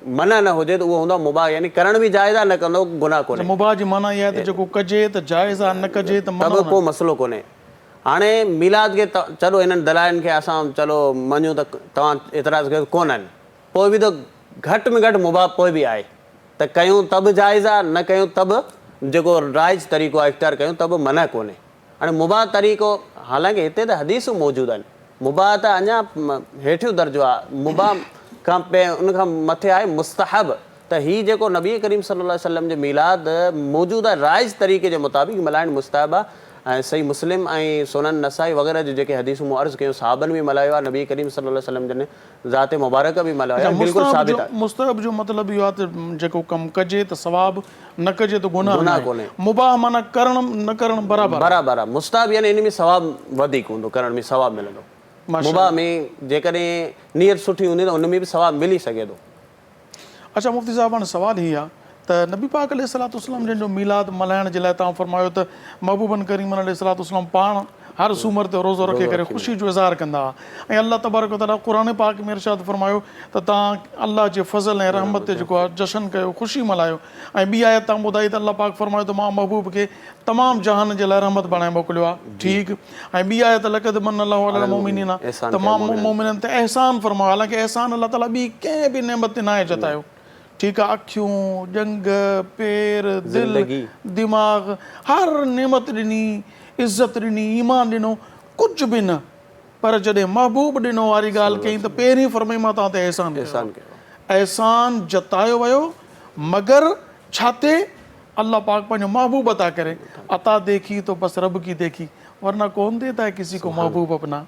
मना न हुजे त उहो हूंदो आहे मुबाह, यानी करण बि जाइज़ आहे, न कंदो गुनाह कोन्हे। मुबाह जी माना इहा आहे त जेको कजे त जाइज़ आहे, न कजे त मना को मसइलो कोन्हे। हाणे मीलाद खे चलो इन्हनि दलाइनि खे असां चलो मञूं त तव्हां एतिराज़ कयो कोन आहिनि, पोइ बि त घटि में घटि मुबाह पोइ बि आहे त कयूं त बि जाइज़ आहे, न कयूं त बि जेको राइज तरीक़ो आहे इख़्तियार कयूं त बि मना कोन्हे। हाणे मुबाह तरीक़ो, हालांकि हिते त हदीसूं मौजूदु आहिनि, मुबाह त अञा हेठियों दर्जो आहे, मुबाह खां उनखां मथे आहे मुस्तहब। त हीअ जेको नबी करीम सल्लल्लाहु अलैहि वसल्लम जो मीलाद मौजूदा राइज तरीक़े जे मुताबिक़ मल्हाइण मुस्तहब आहे। ऐं सही मुस्लिम ऐं सुनन नसाई वग़ैरह जो जेके हदीसूं मूं अर्ज़ु कयूं, साहबनि बि मल्हायो आहे, नबी करीम सल्लल्लाहु अलैहि वसल्लम जन ज़ात मुबारक बि मल्हायो आहे, बिल्कुलु साबित आहे। मुस्तहब जो मतिलबु इहो आहे त जेको कमु कजे त सवाबु, न कजे त गुनाह कोन्हे। मुबाह माना करण न करण बराबरि बराबरि आहे। मुस्तहब यानी इन में सवाबु वधीक हूंदो, करण में सवाबु मिलंदो। मुबाह में जेकॾहिं नियत सुठी हूंदी त उन में बि सवाबु मिली सघे थो। अच्छा मुफ़्ती साहिब, हाणे सुवालु हीअ आहे त नबी पाक अलैहिस्सलातु वस्सलाम जंहिंजो मीलाद मल्हाइण जे लाइ तव्हां फरमायो त महबूबन करीमन अलैहिस्सलातु वस्सलाम पाण हर सूमर ते रोज़ो रखे करे ख़ुशी जो इज़हार कंदा हुआ, ऐं अल्लाह तबारक व तआला क़ुरान पाक में इरशाद फरमायो त तव्हां अल्लाह जे फज़ल ऐं रहमत ते जेको आहे जशन कयो, ख़ुशी मल्हायो। ऐं ॿी आयत तव्हां ॿुधाई त अल्लाह पाक फरमायो त मां महबूब खे तमामु जहान जे लाइ रहमत बणाए मोकिलियो आहे, ठीकु। ऐं ॿी आयत लक़द मन अल्लाहु अलल मुमिनीन त मां मोमिननि ते अहसान फरमायो, हालांकि अहसान अल्लाह ताला ॿी कंहिं बि नेमत ते न आहे जतायो, ठीकु आहे। अखियूं, ॼंग, पेर, दिलि, दिमाग़, हर नेमत ॾिनी, इज़त ॾिनी, ईमान ॾिनो, कुझु बि न, पर जॾहिं महबूब ॾिनो वारी ॻाल्हि कई त पहिरीं फरमाई मां तव्हां ते अहसान कयो। अहसान जतायो वियो, मगर छा ते? अल्लाह पाक पंहिंजो महबूब अता करे। अता देखी तो बस रब की देखी, वरना कौन देता है किसी को महबूब अपना।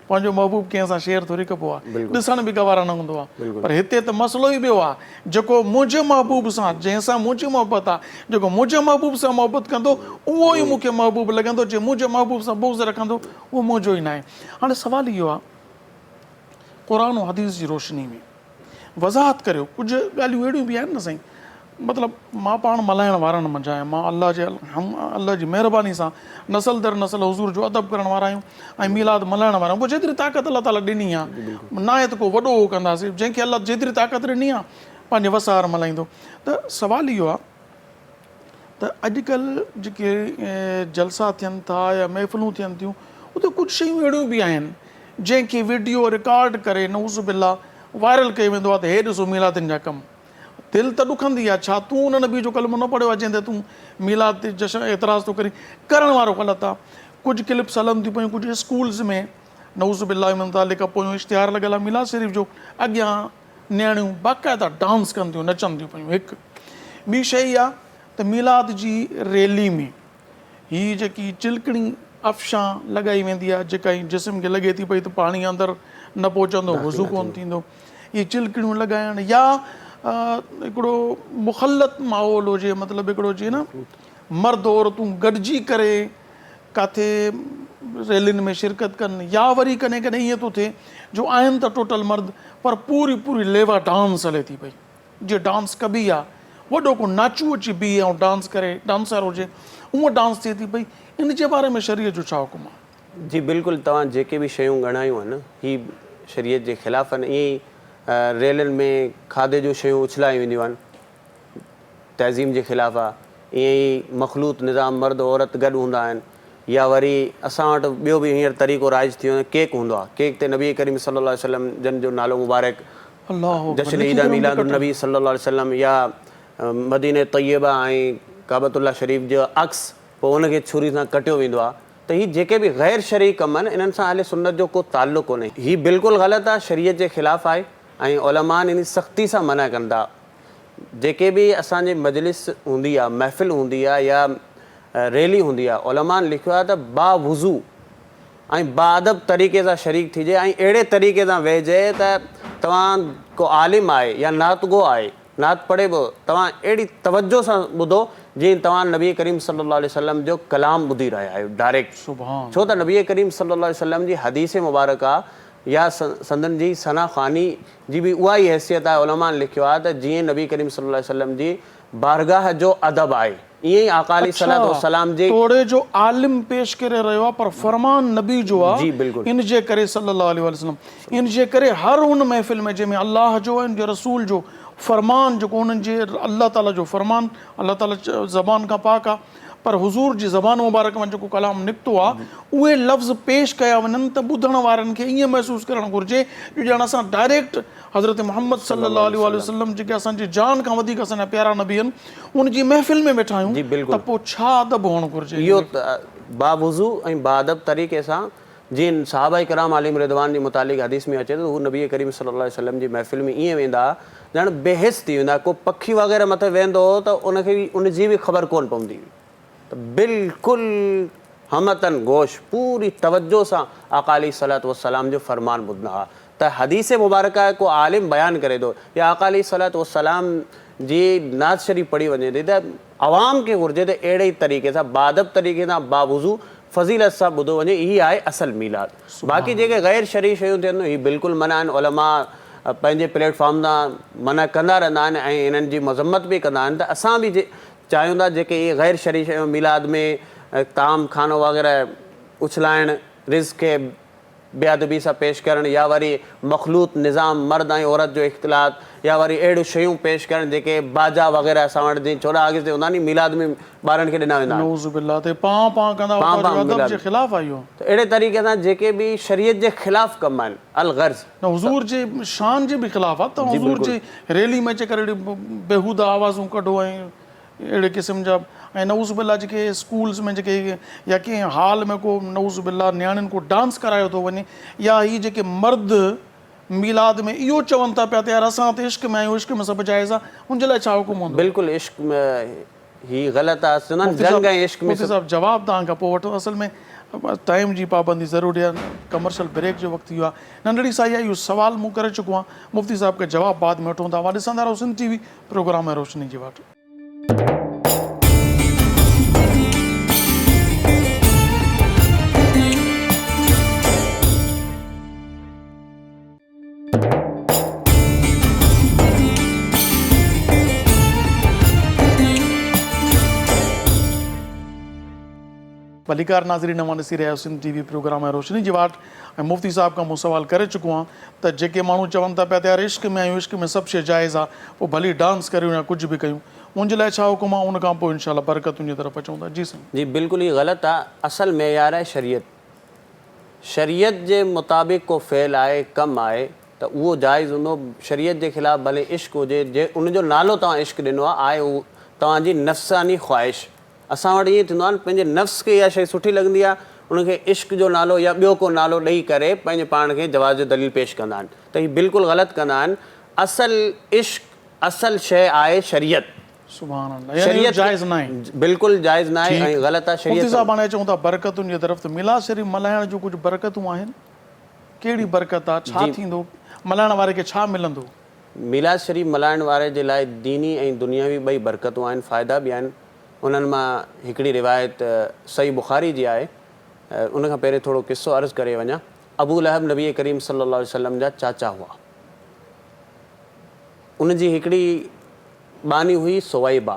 पंहिंजो महबूब कंहिं सां शेयर थोरी कबो आहे, ॾिसण बि गवारा न हूंदो आहे। पर हिते त मसइलो ई ॿियो आहे, जेको मुंहिंजे महबूब सां, जंहिंसां मुंहिंजी मोहबत आहे, जेको मुंहिंजे महबूब सां मोहबत कंदो उहो ई मूंखे महबूब लॻंदो, जे मुंहिंजे महबूब सां बुग़्ज़ रखंदो उहो मुंहिंजो ई न आहे। हाणे सुवालु इहो आहे, क़ुरान ऐं हदीस जी रोशनी में वज़ाहत करियो, कुझु ॻाल्हियूं अहिड़ियूं बि आहिनि न साईं, मतिलबु मां पाण मल्हाइण वारनि मंझि आहियां, मां अल्लाह जी महिरबानी सां नसल दर नसल हुज़ूर जो अदब करण वारा आहियूं ऐं मीलाद मल्हाइण वारा आहियूं। पोइ जेतिरी ताक़त अल्लाह ताला ॾिनी आहे, न आहे त को वॾो कंदासीं, जंहिंखे अल्लाह जेतिरी ताक़त ॾिनी आहे पंहिंजे वसार मल्हाईंदो। त सुवालु इहो आहे त अॼुकल्ह जेके जलसा थियनि था या महफ़िलूं थियनि थियूं, उते कुझु शयूं अहिड़ियूं बि आहिनि जंहिंखे वीडियो रिकॉर्ड करे नऊज़ बिल्ला वायरल कयो वेंदो आहे त हे ॾिसो मीलादनि जा कमु। दिलि त ॾुखंदी आहे, छा तूं उन नबी जो कलमो न पढ़ियो आहे जंहिं ते तूं मीलाद ते जशन एतिराज़ थो करी? करण वारो ग़लति आहे। कुझु क्लिप्स हलनि थियूं पियूं, कुझु स्कूल्स में नऊज़ बिल्ला मुतालिक़ पोयों इश्तिहार लॻियल आहे मीलाद शरीफ़ जो, अॻियां नियाणियूं बाक़ाइदा डांस कनि थियूं, नचनि थियूं पियूं। हिकु ॿी शइ आहे त मीलाद जी रैली में हीअ जेकी चिलकणी अफ़शां लॻाई वेंदी आहे, जेका ई जिस्म खे लॻे थी पई त पाणी अंदरि न पहुचंदो, वज़ू कोन थींदो, इहे चिलकणियूं लॻाइण, या हिकिड़ो मुख़लत माहौल हुजे, मतिलबु हिकिड़ो जीअं न मर्द औरतूं गॾिजी करे किथे रैलियुनि में शिरकत कनि, या वरी कॾहिं कॾहिं ईअं थो थिए जो आहिनि त टोटल मर्द पर पूरी लेवा डांस हले थी पई, जीअं डांस कबी आहे, वॾो को नाचू अची बीहे ऐं डांस करे, डांसर हुजे उहा डांस थिए थी पई। इन जे बारे में शरीयत जो छा हुकुम आहे? जी बिल्कुलु, तव्हां जेके बि शयूं ॻणायूं आहिनि हीअ शरीयत जे ख़िलाफ़ आहिनि। ईअं ई रेलनि में खाधे जूं शयूं उछलायूं वेंदियूं आहिनि, तहज़ीम जे ख़िलाफ़ु आहे। ईअं ई मख़लूत निज़ाम मर्द औरत गॾु हूंदा आहिनि, या वरी असां वटि ॿियो बि हींअर तरीक़ो राइज थी वियो आहे, केक हूंदो आहे, केक ते नबी करीम सल्लल्लाहु अलैहि वसल्लम जन जो नालो मुबारक, जश्न ईद मीलादुन नबी सल्लल्लाहु अलैहि वसल्लम, या मदीने तय्यबा ऐं काबतुल्लाह शरीफ़ जो अक्स पोइ उनखे छुरी सां कटियो वेंदो आहे। त हीअ जेके बि गैर शरई कम आहिनि इन्हनि सां अहले सुन्नत जो को ताल्लुक़ कोन्हे। हीअ बिल्कुलु ग़लति आहे, शरीयत जे ख़िलाफ़ु आहे ऐं उलमा इन सख़्ती सां मना कनि था। जेके बि असांजी मजलिस हूंदी आहे, महफ़िल हूंदी आहे या रैली हूंदी आहे, उलमा लिखियो आहे त बावुज़ू ऐं बाअदब तरीक़े सां शरीक थिजे ऐं अहिड़े तरीक़े सां वेहिजे त तव्हां को आलिम आहे या नातगो आहे, नात पढ़े पियो, तव्हां अहिड़ी तवजो सां ॿुधो जीअं तव्हां नबी करीम सल्लल्लाहु अलैहि वसल्लम जो कलाम ॿुधी रहिया आहियो डायरेक्ट। सुभान। छो त नबी करीम सल्लल्लाहु अलैहि वसल्लम जी हदीस मुबारक आहे या संदन जी सना ख़ानी जी बि उहा ई हैसियत आहे। उलमा लिखियो आहे त जीअं नबी करीम सल्लल्लाहु अलैहि वसल्लम जी बारगाह जो अदब आहे ईअं ई आका अलैहि सलाम जे तोड़े जो आलिम पेश करे रहियो आहे पर फरमान नबी जो आहे। जी बिल्कुलु। इन जे करे सल्लल्लाहु अलैहि वसल्लम इन जे करे हर उन महफ़िल में जंहिंमें अल्लाह जो ऐं रसूल जो फरमान जेको उन्हनि जे अल्लाह ताला जो फरमान अल्लाह ताला ज़बान खां पाक आहे पर हुज़ूर जी ज़बान मुबारक में जेको कलाम निकितो आहे उहे लफ़्ज़ पेश कया वञनि त ॿुधण वारनि खे ईअं महसूसु करणु घुरिजे ॼण असां डायरेक्ट हज़रत मोहम्मद सल्लल्लाहु अलैहि वसल्लम जेके असांजी जान खां वधीक असांजा प्यारा नबी आहिनि उनजी महफ़िल में वेठा आहियूं त पोइ छा अदब हुअणु घुरिजे। इहो बावुज़ू ऐं बाअदब तरीक़े सां जीअं सहाबा किराम आलिम रिदवान जे मुतालिक़ हदीस में अचे थो हू नबी करीम सल्लल्लाहु अलैहि वसल्लम जी महफ़िल में ईअं वेंदा ॼण बेहिस थी वेंदा। को पखी वग़ैरह मथे वेंदो हो त उनखे बि उनजी बि ख़बर कोन पवंदी हुई। त बिल्कुलु हमतन गोश पूरी तवज्जो सां आका अलैहिस्सलातु वस्सलाम जो फरमान ॿुधंदा हुआ। त हदीस मुबारक आहे को आलिम बयानु करे थो या आका अलैहिस्सलातु वस्सलाम जी नात शरीफ़ पढ़ी वञे थी त आवाम खे घुरिजे त अहिड़े ई तरीक़े सां बाअदब तरीक़े सां बावुज़ू फज़ीलत सां ॿुधो वञे। इहा आहे असल मीलाद। बाक़ी जेके गैर शरई शयूं थियनि हीअ बिल्कुलु मना आहिनि। उलमा पंहिंजे प्लेटफॉर्म तां मना कंदा रहंदा आहिनि ऐं इन्हनि जी मज़म्मत बि कंदा आहिनि। त असां बि चाहियूं था जेके इहे गैर शरई शयूं मीलाद में ताम खानो वग़ैरह उछलाइणु रिज़्क़ खे बेअदबी सां पेश करणु या वरी मख़लूत निज़ाम मर्द ऐं औरत जो इख़्तिलात या वरी अहिड़ियूं शयूं पेश करणु जेके बाजा वग़ैरह असां वटि जीअं छोड़ा अॻिते हूंदा नी मीलाद में ॿारनि खे ॾिना वेंदा त अहिड़े तरीक़े सां जेके बि शरीयत जे ख़िलाफ़ु कम आहिनि अल गर्ज़ हुज़ूर जे शान जे बि ख़िलाफ़ु आहे त हुज़ूर जे रैली में अची करे बेहूदा आवाज़ूं कढो ऐं अहिड़े क़िस्म जा ऐं नऊज़ बिल्ला जेके स्कूल्स में जेके या कंहिं हाल में को नऊज़ बिल्ला नियाणियुनि को डांस करायो थो वञे या हीअ जेके मर्द मीलाद में इहो चवनि था पिया त यार असां त इश्क में आहियूं इश्क में सभु जाइज़ आहे हुनजे लाइ छा हुकुम हूंदो? बिल्कुलु इश्क ही ग़लति आहे। जंग ऐं इश्क में साहब जवाबु तव्हां खां पोइ वठो। असल में टाइम जी पाबंदी ज़रूरी आहे। कमर्शियल ब्रेक जो वक़्तु इहो आहे। नंढड़ी साई आहे इहो सुवालु मूं करे चुको आहियां मुफ़्ती साहिब खे जवाबु बाद में वठूं था। उहा ॾिसंदा रहो सिंध टीवी प्रोग्राम है रोशनी जी वाट। भलीकार नाज़रीन नवां ॾिसी रहिया सिंध टीवी प्रोग्राम है रोशनी जी वाट ऐं मुफ़्ती साहिब खां मूं सुवाल करे चुको आहियां त जेके माण्हू चवनि था पिया त यार इश्क में आहियूं इश्क में सभु शइ जाइज़ आहे पोइ भली डांस करियूं या कुझु बि कयूं उनजे लाइ छा हुकुम आहे? उन खां पोइ इंशाल्लाह बरकतुनि जी तरफ़ अचूं था। जी साईं। जी बिल्कुलु ही ग़लति आहे। असल मेयार आहे शरीयत। शरीयत जे मुताबिक़ को फ़ेल आहे कमु आहे त उहो जाइज़ हूंदो। शरीयत जे ख़िलाफ़ु भले इश्क हुजे जे उनजो नालो तव्हां इश्क ॾिनो आहे उहो तव्हांजी नफ़्सानी ख़्वाहिश। असां वटि ईअं थींदो आहे पंहिंजे नफ़्स खे इहा शइ सुठी लॻंदी आहे उनखे इश्क जो नालो या ॿियो को नालो ॾेई करे पंहिंजे पाण खे जवाज़ जो दलील पेश कंदा आहिनि त हीअ बिल्कुलु ग़लति कंदा आहिनि। असल इश्क असल शइ आहे शरीयत। सुभान अल्लाह। शरीयत जाइज़ न आहे। बिल्कुलु जाइज़ न आहे ऐं ग़लति आहे शरीयत। मुफ़्ती साहिब हाणे चऊं था बरकतुनि जी तरफ़ त मिलाद शरीफ़ मल्हाइण जो कुझु बरकतूं आहिनि? कहिड़ी बरकत आहे? छा थींदो? मल्हाइण वारे खे छा मिलंदो? मिलाद शरीफ़ मल्हाइण वारे जे लाइ दीनी ऐं दुनियावी ॿई बरकतूं आहिनि फ़ाइदा बि आहिनि। उन्हनि मां हिकिड़ी रिवायत सही बुख़ारी जी आहे। उन खां पहिरियों थोरो किस्सो अर्ज़ु करे वञा। अबू लहब नबी करीम सल्लल्लाहु अलैहि वसल्लम जा चाचा हुआ। उनजी हिकिड़ी बानी हुई सुवैबा।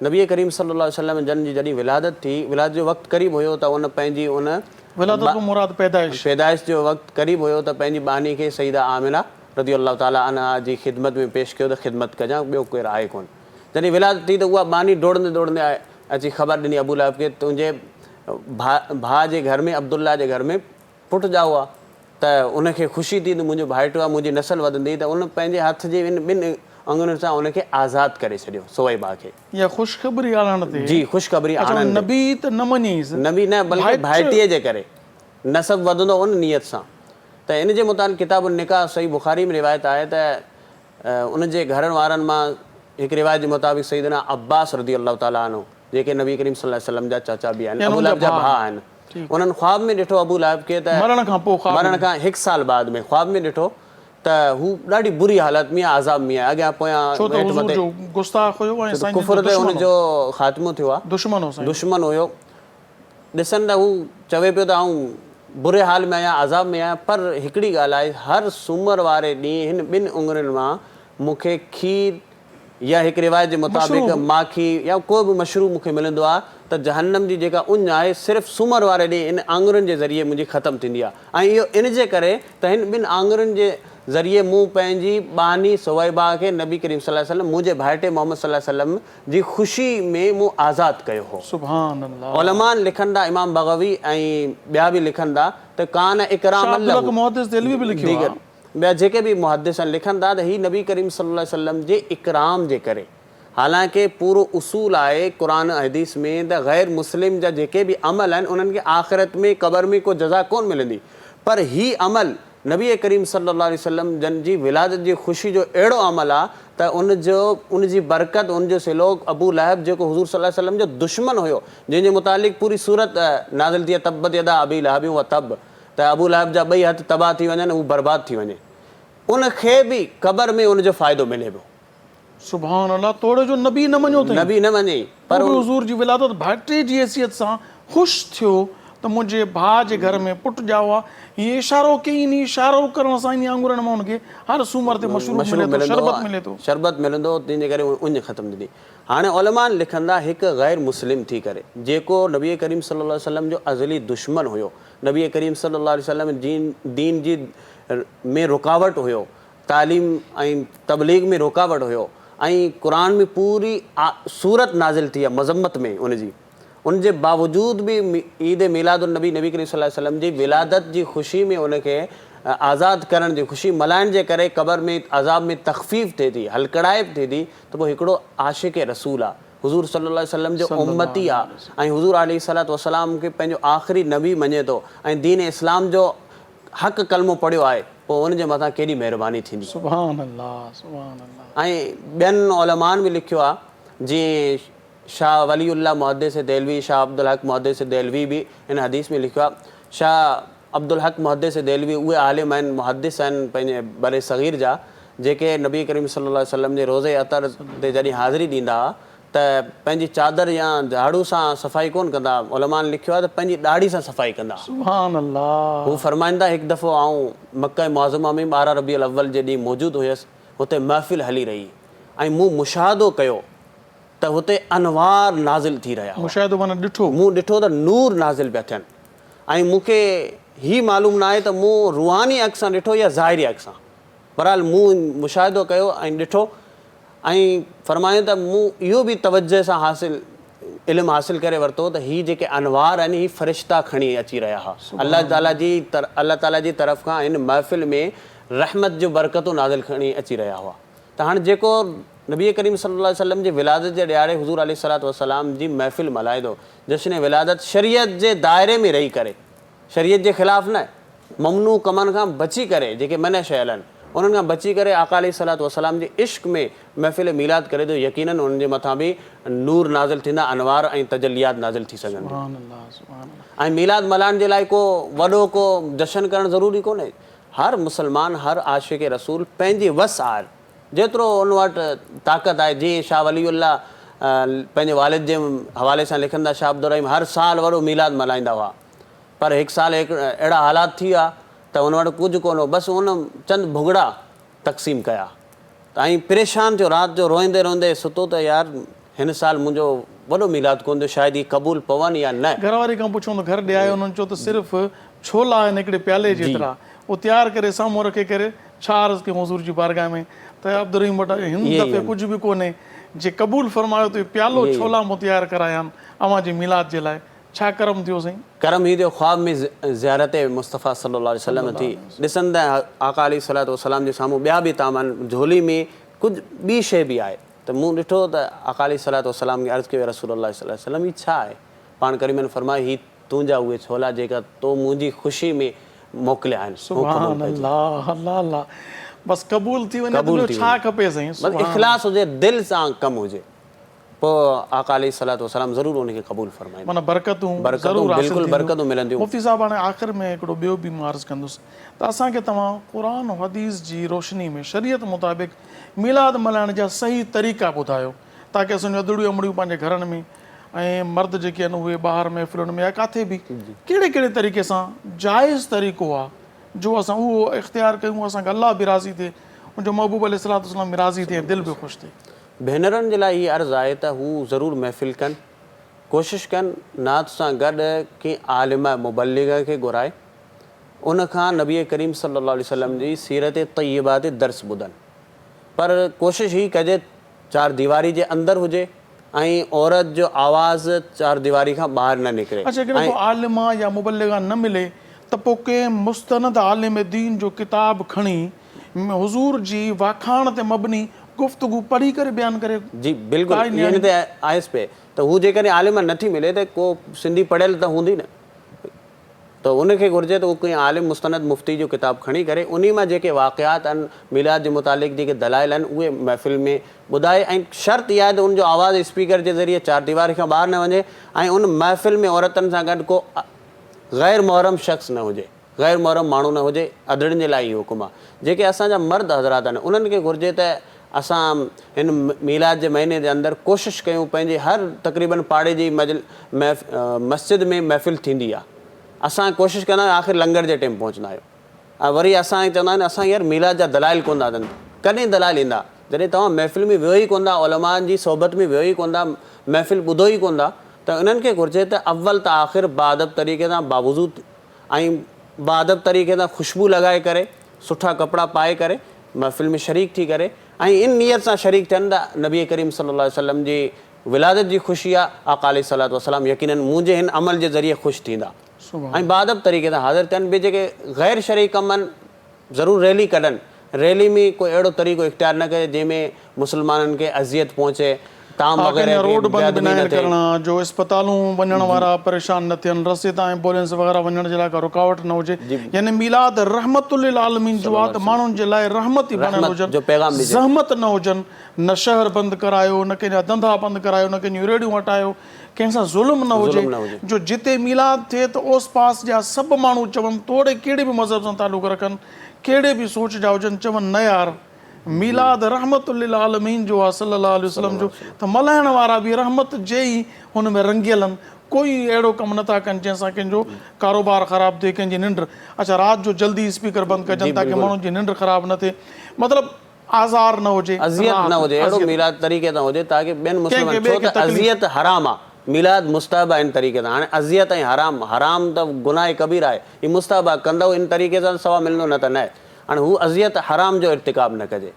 नबी करीम सल्लल्लाहु अलैहि वसल्लम जन जी जॾहिं विलादत थी विलादत जो वक़्तु क़रीब हुयो त उन पंहिंजी उन विलादत मुराद पैदाइश जो वक़्तु क़रीब हुयो त पंहिंजी बानी खे सईदा आमिना रज़ी अल्लाह ताला अन्हा जी ख़िदमत में पेश कयो त ख़िदमत कजां ॿियो केरु आहे कोन। जॾहिं विलादत थी त उहा बानी दौड़ंदे दौड़ंदे अची ख़बर ॾिनी अबू लहब खे तुंहिंजे भाउ जे घर में अब्दुल्ला जे घर में पुटु ॼाओ आहे त उनखे ख़ुशी थी त मुंहिंजो भाइटो आहे मुंहिंजी नसल वधंदी त उन पंहिंजे हथ जे ॿिनि अंगुरनि सां उनखे आज़ादु करे छॾियो सुवैबा खे। या ख़ुशख़बरी आणण ते जी ख़ुशख़बरी आणण ते। नबी त न मञीसि, नबी न बल्कि भाइटीअ जे करे नसब वधंदो उन नियत सां। त इन जे मुताबिक़ किताबुल निकाह सही बुखारी में रिवायत आहे त उन जे घरनि वारनि मां हिकु रिवायत जे मुताबिक़ सईदना अब्बास रज़ी अल्लाह ताला अन्हु जेके नबी करीम सल्लल्लाहु अलैहि वसल्लम जा चाचा बि आहिनि, अबू लहब जा भाउ आहिनि, उन्हनि ख़्वाब में ॾिठो अबू लहब खे त मरण खां पोइ मरण खां 1 साल बाद में ख़्वाब में ॾिठो त हू ॾाढी बुरी हालत में आहे, अज़ाब में आहे, अॻियां पोयां गुस्ताख़ हुयो ऐं साईं कुफर ते हुनजो ख़ात्मो थियो आहे, दुश्मन हुयो। ॾिसनि त हू चवे पियो त आऊं बुरे हाल में आहियां, अज़ाब में आहियां, पर हिकिड़ी ॻाल्हि आहे हर सूमर वारे ॾींहुं हिन 2 उंगरनि मां मूंखे खीर या हिकु रिवायत जे मुताबिक़ माखी या कोई बि मशरूब मूंखे मिलंदो आहे त जहन्नम जी जेका उञ आहे सिर्फ़ु सूमर वारे ॾींहुं इन आङुरनि जे ज़रिए मुंहिंजी ख़तमु थींदी आहे। ऐं इहो इन जे करे त हिन 2 आङुरनि जे ज़रिए मूं पंहिंजी बानी सुवैबा खे नबी करीम सल्लल्लाहु अलैहि वसल्लम मुंहिंजे भाइटे मोहम्मद सल्लल्लाहु अलैहि वसल्लम जी ख़ुशी में मूं आज़ादु कयो हो। सुभान अल्लाह। उलमा लिखनि था, इमाम बग़वी ऐं ॿिया बि लिखनि था त कान इकराम दीगर ॿिया जेके बि मुहद्दिस आहिनि लिखनि था त हीउ नबी करीम सल्लल्लाहु अलैहि वसल्लम जे इकराम जे करे, हालांकि पूरो उसूल आहे क़ुरान हदीस में त ग़ैर मुस्लिम जा जेके बि अमल आहिनि उन्हनि खे आख़िरत में क़बर में को जज़ा कोन मिलंदी, पर हीउ अमल नबी करीम सल्लल्लाहु अलैहि वसल्लम जन जी विलादत जी ख़ुशी जो अहिड़ो अमल आहे त उनजी बरकत, उनजो सिलोक अबू लहब जेको हुज़ूर सल्लल्लाहु अलैहि वसल्लम जो दुश्मन हुयो, जंहिंजे मुतालिक़ पूरी सूरत नाज़िल थी आहे तब्बत यदा अबी लहब व तब, त अबू लहब जा 2 हथ तबाह थी वञनि, हू बर्बाद थी वञे, उनखे बि क़बर में उनजो फ़ाइदो मिले पियो। सुभान अल्लाह। तोड़े जो नबी न मञो अथई, नबी न मञे, पर हुज़ूर जी विलादत भाइटे जी हैसियत सां ख़ुशि थियो त मुंहिंजे भाउ जे घर में पुटु ॼाओ आहे। हीअ इशारो कई, नी इशारो करण सां इन आङुरनि मां उनखे हर सूमर ते मशरूब मिले थो, शरबत मिलंदो, तंहिंजे करे उञ ख़तमु थींदी। हाणे उलमा लिखनि था हिकु ग़ैर मुस्लिम थी करे जेको नबी करीम सल्लल्लाहु अलैहि वसल्लम जो अज़ली दुश्मन हुयो, नबी करीम सल्लल्लाहु अलैहि वसल्लम दीन जी में रुकावट हुयो, तालीम ऐं तबलीग में रुकावट हुयो, ऐं क़ुरान में पूरी सूरत नाज़िल थी आहे मज़म्मत में उनजी, उनजे बावजूद बि ईद मिलादुन नबी नबी करीम सल्लल्लाहु अलैहि वसल्लम जी विलादत जी ख़ुशी में उनखे आज़ादु करण जी ख़ुशी मल्हाइण जे करे क़बर में अज़ाब में तख़फ़ीफ़ थिए थी, हलकड़ाइब थिए थी, त पोइ हिकिड़ो आशिक़ रसूल आहे, हुज़ूर सल्लल्लाहु अलैहि वसल्लम जो उम्मती आहे ऐं हुज़ूर अलैहिस्सलातु वस्सलाम खे पंहिंजो आख़िरी नबी मञे थो ऐं दीन इस्लाम जो हक़ कलमो पढ़ियो आहे, पोइ उनजे मथां केॾी महिरबानी थींदी। सुभान अल्लाह, सुभान अल्लाह। ऐं ॿियनि उलमान बि लिखियो आहे, जीअं शाह वलीउल्लाह मुहद्दिस देलवी, शाह अब्दुल हक मुहद्दिस देलवी बि हिन हदीस में लिखियो आहे। शाह अब्दुल हक मुहद्दिस देलवी उहे आलिम आहिनि, मुहद्दिस आहिनि पंहिंजे बरे सग़ीर जा, जेके नबी करीम सल्लल्लाहु अलैहि वसल्लम जे रोज़े अतर ते जॾहिं हाज़िरी ॾींदा हुआ त पंहिंजी चादर या झाड़ू सां सफ़ाई कोन कंदा, उलमान लिखियो आहे त पंहिंजी ॾाढ़ी सां सफ़ाई कंदा। सुभान अल्लाह। हू फरमाईंदा, हिकु दफ़ो आऊं मक्का मुअज़्ज़मा में 12 रबीउल अव्वल जे ॾींहुं मौजूदु हुयसि, हुते महफ़िल हली रही ऐं मूं मुशाहिदो कयो त हुते अनवार नाज़िल थी रहिया। मुशाहिदो माना ॾिठो? मूं ॾिठो त नूर नाज़िल पिया थियनि, ऐं मूंखे हीउ मालूम न आहे त मूं रूहानी अख सां ॾिठो या ज़ाहिरी अख सां, बहरहाल मूं मुशाहिदो कयो ऐं ॾिठो, ऐं फरमायो त मूं इहो बि तवजह सां इल्मु हासिल करे वरितो त हीअ जेके अनवार आहिनि हीअ फ़रिश्ता खणी अची रहिया हुआ, अल्लाह ताला जी तरफ़ खां हिन महफ़िल में रहमत जो बरकतूं नाज़िल खणी अची रहिया हुआ। त हाणे जेको नबी करीम सल्लल्लाहु अलैहि वसल्लम जे विलादत जे ॾियारे हुज़ूर अलैहिस्सलातु वस्सलाम जी महफ़िल मल्हाए थो, जश्न विलादत शरीयत जे दायरे में रही करे, शरीयत जे ख़िलाफ़ न, ममनू कमनि खां बची करे, जेके मन शयल आहिनि उन्हनि खां बची करे आका अलैहिस्सलातु वस्सलाम जे इश्क़ में महफ़िल मीलाद करे थो, यकीनन उन्हनि जे मथां बि नूर नाज़िल थींदा, अनवार ऐं तजलियात नाज़िल थी सघनि। ऐं मीलाद मल्हाइण जे लाइ को वॾो को जशन करणु ज़रूरी कोन्हे, हर मुस्लमान, हर आशिक़ रसूल पंहिंजी वस आहे, जेतिरो उन वटि ताक़त आहे। जीअं शाह वलीउल्लाह पंहिंजे वालिद जे हवाले सां लिखंदा, शाह अब्दुर रहीम हर साल वॾो मीलाद मल्हाईंदा हुआ, पर हिकु साल अहिड़ा हालात थी विया त उन वटि कुझु कोन हो, बसि उन चंद भुॻड़ा तक़सीम कया ऐं परेशान थियो, राति जो रोईंदे रोईंदे सुतो त यार हिन साल मुंहिंजो वॾो मीलाद कोन थियो, शायदि हीअ क़बूल पवनि या न। घरवारी खां पुछो त घर ॾे आयो, उन्हनि चयो त सिर्फ़ु छोला आहिनि हिकिड़े प्याले जेतिरा, उहो तयारु करे साम्हूं रखे करे छा अर्ज़ु कयूं हुज़ूर जी बारगाह में त अब्दुर रहीम वटि हिन दफ़े कुझु बि कोन्हे, जे क़बूल फरमायो त प्यालो छोला मूं तयारु कराया आहिनि अव्हां जे मीलाद जे लाइ, छा करम थियो साईं? करम हीउ थियो, ख़्वाब में ज़ियारत मुस्तफ़ा सल्लल्लाहु अलैहि वसल्लम थी, ॾिसंदा आका अलैहिस्सलातु वस्सलाम जे साम्हूं ॿिया बि ताम आहिनि, झोली में कुझु ॿी शइ बि आहे त मूं ॾिठो त अकाली सलात वसलाम खे अर्ज़ु कयो रसूलुल्लाह सल्लल्लाहु अलैहि वसल्लम, ही छा आहे? पाण करीमन फरमायो, ही तुंहिंजा उहे छोला जेका तो मुंहिंजी ख़ुशी में मोकिलिया आहिनि। सुभान अल्लाह, अल्लाह अल्लाह, बस क़बूल थी वञे त छा खपे साईं? बस इख़लास हुजे, दिलि सां कमु हुजे, पोइ आका अलैहिस्सलातु वस्सलाम ज़रूरु उनखे क़बूल फरमाईंदा। माना बरकतूं बिल्कुलु बरकतूं मिलंदियूं। मुफ़्ती साहब, हाणे आख़िर में हिकिड़ो ॿियो बि मां अर्ज़ु कंदुसि त असांखे तव्हां क़ुरान हदीस जी रोशनी में शरीयत मुताबिक़ मिलाद मल्हाइण जा सही तरीक़ा ॿुधायो, ताकी असांजूं अदड़ियूं अमड़ियूं पंहिंजे घरनि में ऐं मर्द जेके आहिनि उहे ॿाहिरि महफ़िलुनि में या किथे बि कहिड़े कहिड़े तरीक़े सां जाइज़ तरीक़ो आहे जो असां उहो इख़्तियार कयूं, असांखे अलाह बि राज़ी थिए, उनजो महबूब अलैहिस्सलातु वस्सलाम बि राज़ी थिए, दिलि बि ख़ुशि थिए। भेनरुनि जे लाइ इहा अर्ज़ु आहे त हू ज़रूरु महफ़िल कनि, कोशिशि कनि नात सां गॾु कंहिं आलिम मुबल्लिग खे घुराए उनखां नबी करीम सल्लल्लाहु अलैहि वसल्लम जी सीरत तय्यबा ते दर्स ॿुधनि, पर कोशिशि ही कजे चार दीवारी जे अंदरि हुजे ऐं औरत जो आवाज़ चार दीवारी खां ॿाहिरि न निकिरे। अच्छा, जेकॾहिं को आलिमा या मुबल्लिगा न मिले त पोइ कंहिं मुस्तनद आलिम दीन जो किताब खणी हुज़ूर जी वाखाण ते मबनी गुफ़्तगू पढ़ी करे बयानु करे। जी बिल्कुलु, ईअं त आयसि पे त हू जेकॾहिं आलिम नथी मिले त को सिंधी पढ़ियल त हूंदी न, त उनखे घुरिजे त उहो कंहिं आलिम मुस्तनद मुफ़्ती जो किताब खणी करे उन मां जेके वाक़ियात आहिनि मिलाद जे मुतालिक़ जेके दलाइल आहिनि उहे महफ़िल में ॿुधाए, ऐं शर्त इहा आहे त उनजो आवाज़ु स्पीकर जे ज़रिए चार दीवारी खां ॿाहिरि न वञे ऐं उन महफ़िल में औरतुनि सां गॾु को ग़ैर मुहर्रम शख़्स न हुजे, ग़ैर मुहर्रम माण्हू न हुजे। अदड़ियुनि जे लाइ इहो हुकुम आहे। जेके असांजा मर्द हज़रात आहिनि उन्हनि खे घुरिजे त असां हिन मीलाद जे महीने जे अंदरि कोशिशि कयूं, पंहिंजे हर तक़रीबन पाड़े जी मस्जिद में महफ़िल थींदी आहे, असां कोशिशि कंदा आहियूं आख़िर लंगर जे टाइम पहुचंदा आहियूं। ऐं वरी असां चवंदा आहिनि असां यार मीलाद जा दलाइल कोन था अचनि, कॾहिं दलाइल ईंदा जॾहिं तव्हां महफ़िल में वियो ई कोन था, उलमाअनि जी सोबत में वियो ई कोन था, महफ़िल ॿुधो ई कोन था, त उन्हनि खे घुरिजे त अव्वल त आख़िर बाअदब तरीक़े सां बावज़ू ऐं बाअदब तरीक़े सां ख़ुशबू लॻाए करे सुठा कपिड़ा पाए करे महफ़िल में शरीक थी करे ऐं इन नियत सां शरीक थियनि त नबी करीम सल्लल्लाहु अलैहि वसल्लम जी विलादत जी ख़ुशी आहे, आका अलैहिस्सलातु वस्सलाम यकीनन मुंहिंजे हिन अमल जे ज़रिए ख़ुशि थींदा ऐं बाअदब तरीक़े सां हाज़िर थियनि। ॿिए जेके ग़ैर शरई कम आहिनि ज़रूरु रैली कढनि, रैली में कोई अहिड़ो तरीक़ो इख़्तियार न करे जंहिंमें मुस्लमाननि खे अज़ियत पहुचे, रोड बंदि न करणा, जो अस्पतालूं वञण वारा परेशान न थियनि, रस्ते तां एम्बुलेंस वग़ैरह वञण जे लाइ का रुकावट न हुजे। यानी मिलाद रहमतुल लिल आलमीन जो आहे त माण्हुनि जे लाइ रहमत ई बणियल हुजनि, ज़हमत न हुजनि, न शहर बंदि करायो, न कंहिंजा धंधा बंदि करायो, न कंहिंजूं रेड़ियूं हटायो, कंहिंसां ज़ुल्म न हुजे, जो जिते मिलाद थिए त ओस पास जा सभु माण्हू चवनि, तोड़े कहिड़े बि मज़हब सां तालुक़ रखनि, कहिड़े बि सोच जा हुजनि, चवनि न यार मिलाद रहमतुल लिल आलमीन जो आहे सल्लल्लाहु अलैहि वसल्लम जो, त मल्हाइण वारा बि रहमत जे ई हुन में रंगियल आहिनि, कोई अहिड़ो कमु नथा कनि जंहिंसां कंहिंजो कारोबार ख़राबु थिए, कंहिंजी निंड। अच्छा, राति जो जल्दी स्पीकर बंदि कजनि ताकी माण्हुनि जी निंड ख़राबु न थिए, मतिलबु आज़ार न हुजे, अज़ियत न हुजे, अहिड़ो मिलाद तरीक़े सां हुजे ताकी ॿियनि मुस्लमाननि, छो त अज़ियत हराम आहे, मिलाद मुस्तहब आहे इन तरीक़े सां। हाणे अज़ियत ऐं हराम, हराम त गुनाह कबीर आहे, हीउ मुस्तहब आहे, कंदव इन तरीक़े सां सवा मिलंदो न त न, हाणे हू अज़ियत हराम जो इर्तिकाब न कजे।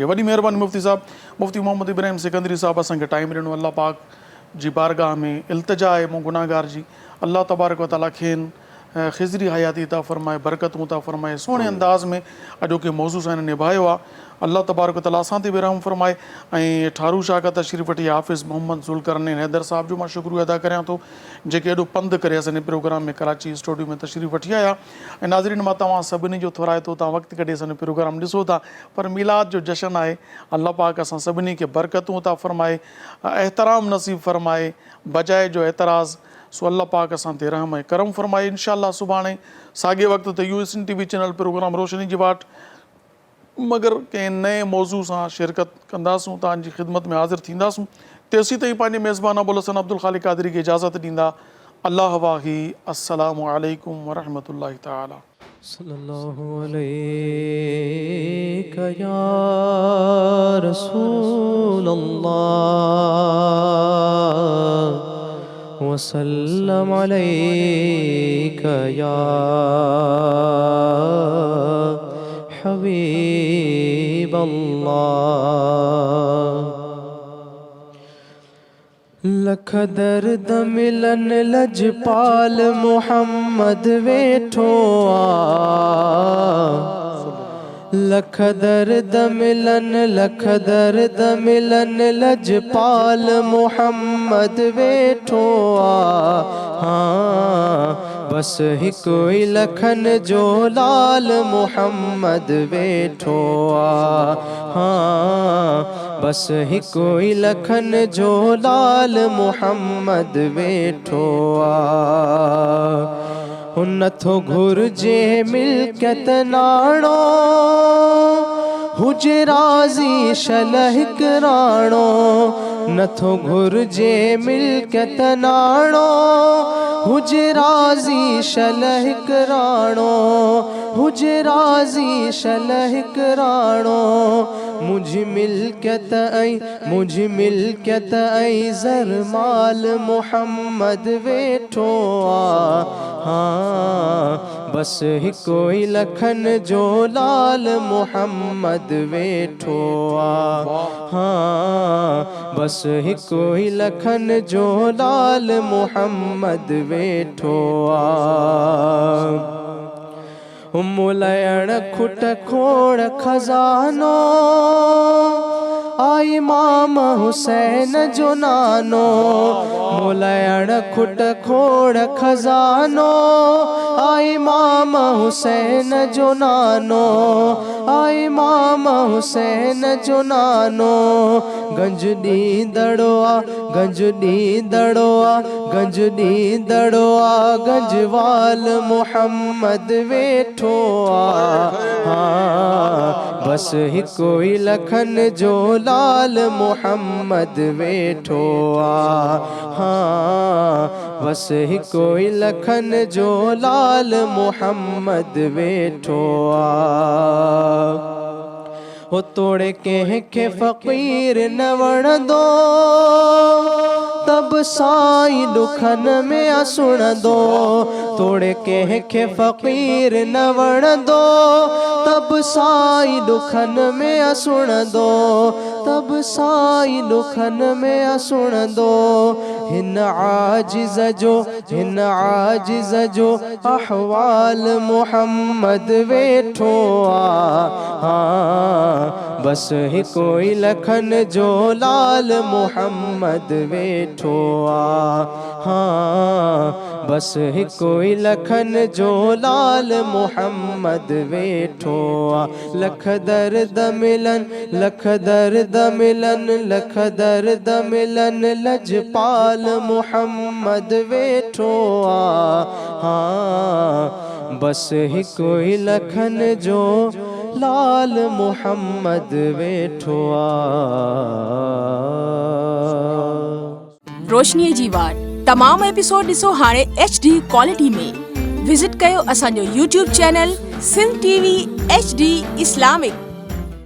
वॾी महिरबानी मुफ़्ती साहब, मुफ़्ती मोहम्मद इब्राहिम सिकंदरी साहब असांखे टाइम ॾिनो, अल्लाह पाक जी बारगाह में इल्तिजा आहे मूं गुनाहगार जी, अल्लाह तबारक व तआला खेनि ख़िज़री हयाती अता फ़रमाए, बरकतूं अता फ़रमाए, सुहिणे अंदाज़ में अॼोके मौज़ू सां हिन निभायो आहे, अल्लाह तबारक व तआला असां ते बि रहम फ़रमाए। ऐं ठारू शाह का तशरीफ़ वठी हाफ़िज़ मोहम्मद ज़ुल्करनैन हैदर साहब जो मां शुक्रिया अदा करियां थो, जेके एॾो पंधु करे असांजे प्रोग्राम में कराची स्टूडियो में तशरीफ़ वठी आया। ऐं नाज़रीन, मां तव्हां सभिनी जो थोराए थो, तव्हां वक़्तु कढी असांजो प्रोग्राम ॾिसो था, पर मिलाद जो जशन आहे, अल्लाह पाक असां सभिनी खे बरकतूं अता फ़रमाए, एहतराम नसीब फ़रमाए, बजाए जो एतराज़, सो अल्लाह पाक असां ते रहम ऐं करम फ़रमाए। इंशाअल्लाह सुभाणे साॻे वक़्त ते USN TV चैनल प्रोग्राम रोशनी जी वाट मगर कंहिं नए मौज़ू सां शिरकत कंदासूं, तव्हांजी ख़िदमत में हाज़िर थींदासूं। तेसीं ताईं पंहिंजे मेज़बान अबुल हसन अब्दुल ख़ालिक़ क़ादरी खे इजाज़त ॾींदा। अल्लाह वाही, अस्सलामु अलैकुम वरहमतुल्लाहि ताला। सल्लल्लाहु अलैका या रसूलल्लाह वसल्लम अलैका या हबीबल्लाह। लख दर्द मिलन लजपाल मोहम्मद वेठो आ, लख दर्द मिलन लख दर्द मिलन लजपाल मुहम्मद वेठो हाँ बस हिकु ई लखन जो लाल मुहम्मद वेठो हाँ बस हिकु ई लखन जो लाल मुहम्मद वेठो नथो घुर्जे मिल्कियत नाणो हुजे राज़ी शलह राणो नथो घुर्जे मिल्कियत नाणो हुजे राज़ी शलह राणो हुजे राज़ी शलह राणो मुझी मिल्कियत ऐं ज़रमाल मुहम्मद वेठो हाँ बस हिकु ई लखन जो लाल मुहम्मद वेठो हाँ बस हिकु ई लखन जो लाल मुहम्मद वेठो मुलयण खुट खोड़ खजानो आई इमाम हुसैन जो नानो मुलयण खुट खोड़ खजानो आई इमाम हुसैन जो नानो आई इमाम हुसैन जो नानो गंज ॾींदड़ो गंज ॾींदड़ो गंज ॾींदड़ो गंजवाल मुहम्मद वेठो हाँ बस हिकु ई लखन जो लाल मुहम्मद वेठो हाँ बस हिकु ई लखन जो लाल मुहम्मद वेठो हो तोड़े कंहिंखे फ़क़ीर न वणंदो तब साईं ॾुखन में असुणंदो तोड़े कंहिंखे फ़क़ीर न वणंदो तब साईं ॾुखन में असुणंदो तब साईं ॾुखन में असुणंदो हिन आजिज़ जो अहवाल मुहम्मद वेठो हाँ बस हिकु ई लखन जो लाल मुहम्मद वेठो हाँ बस हिकु ई लखन जो लाल मुहम्मद वेठो लख दर्द मिलन लख दर्द मिलन लख दर्द मिलन लजपाल मुहम्मद वेठो हाँ बस हिकु ई लखन जो लाल मुहम्मद वेठो रोशनीअ जी वाट तमाम एपिसोड ॾिसो हाणे HD क्वालिटी में विजिट कयो असांजो YouTube channel Sindh TV HD Islamic.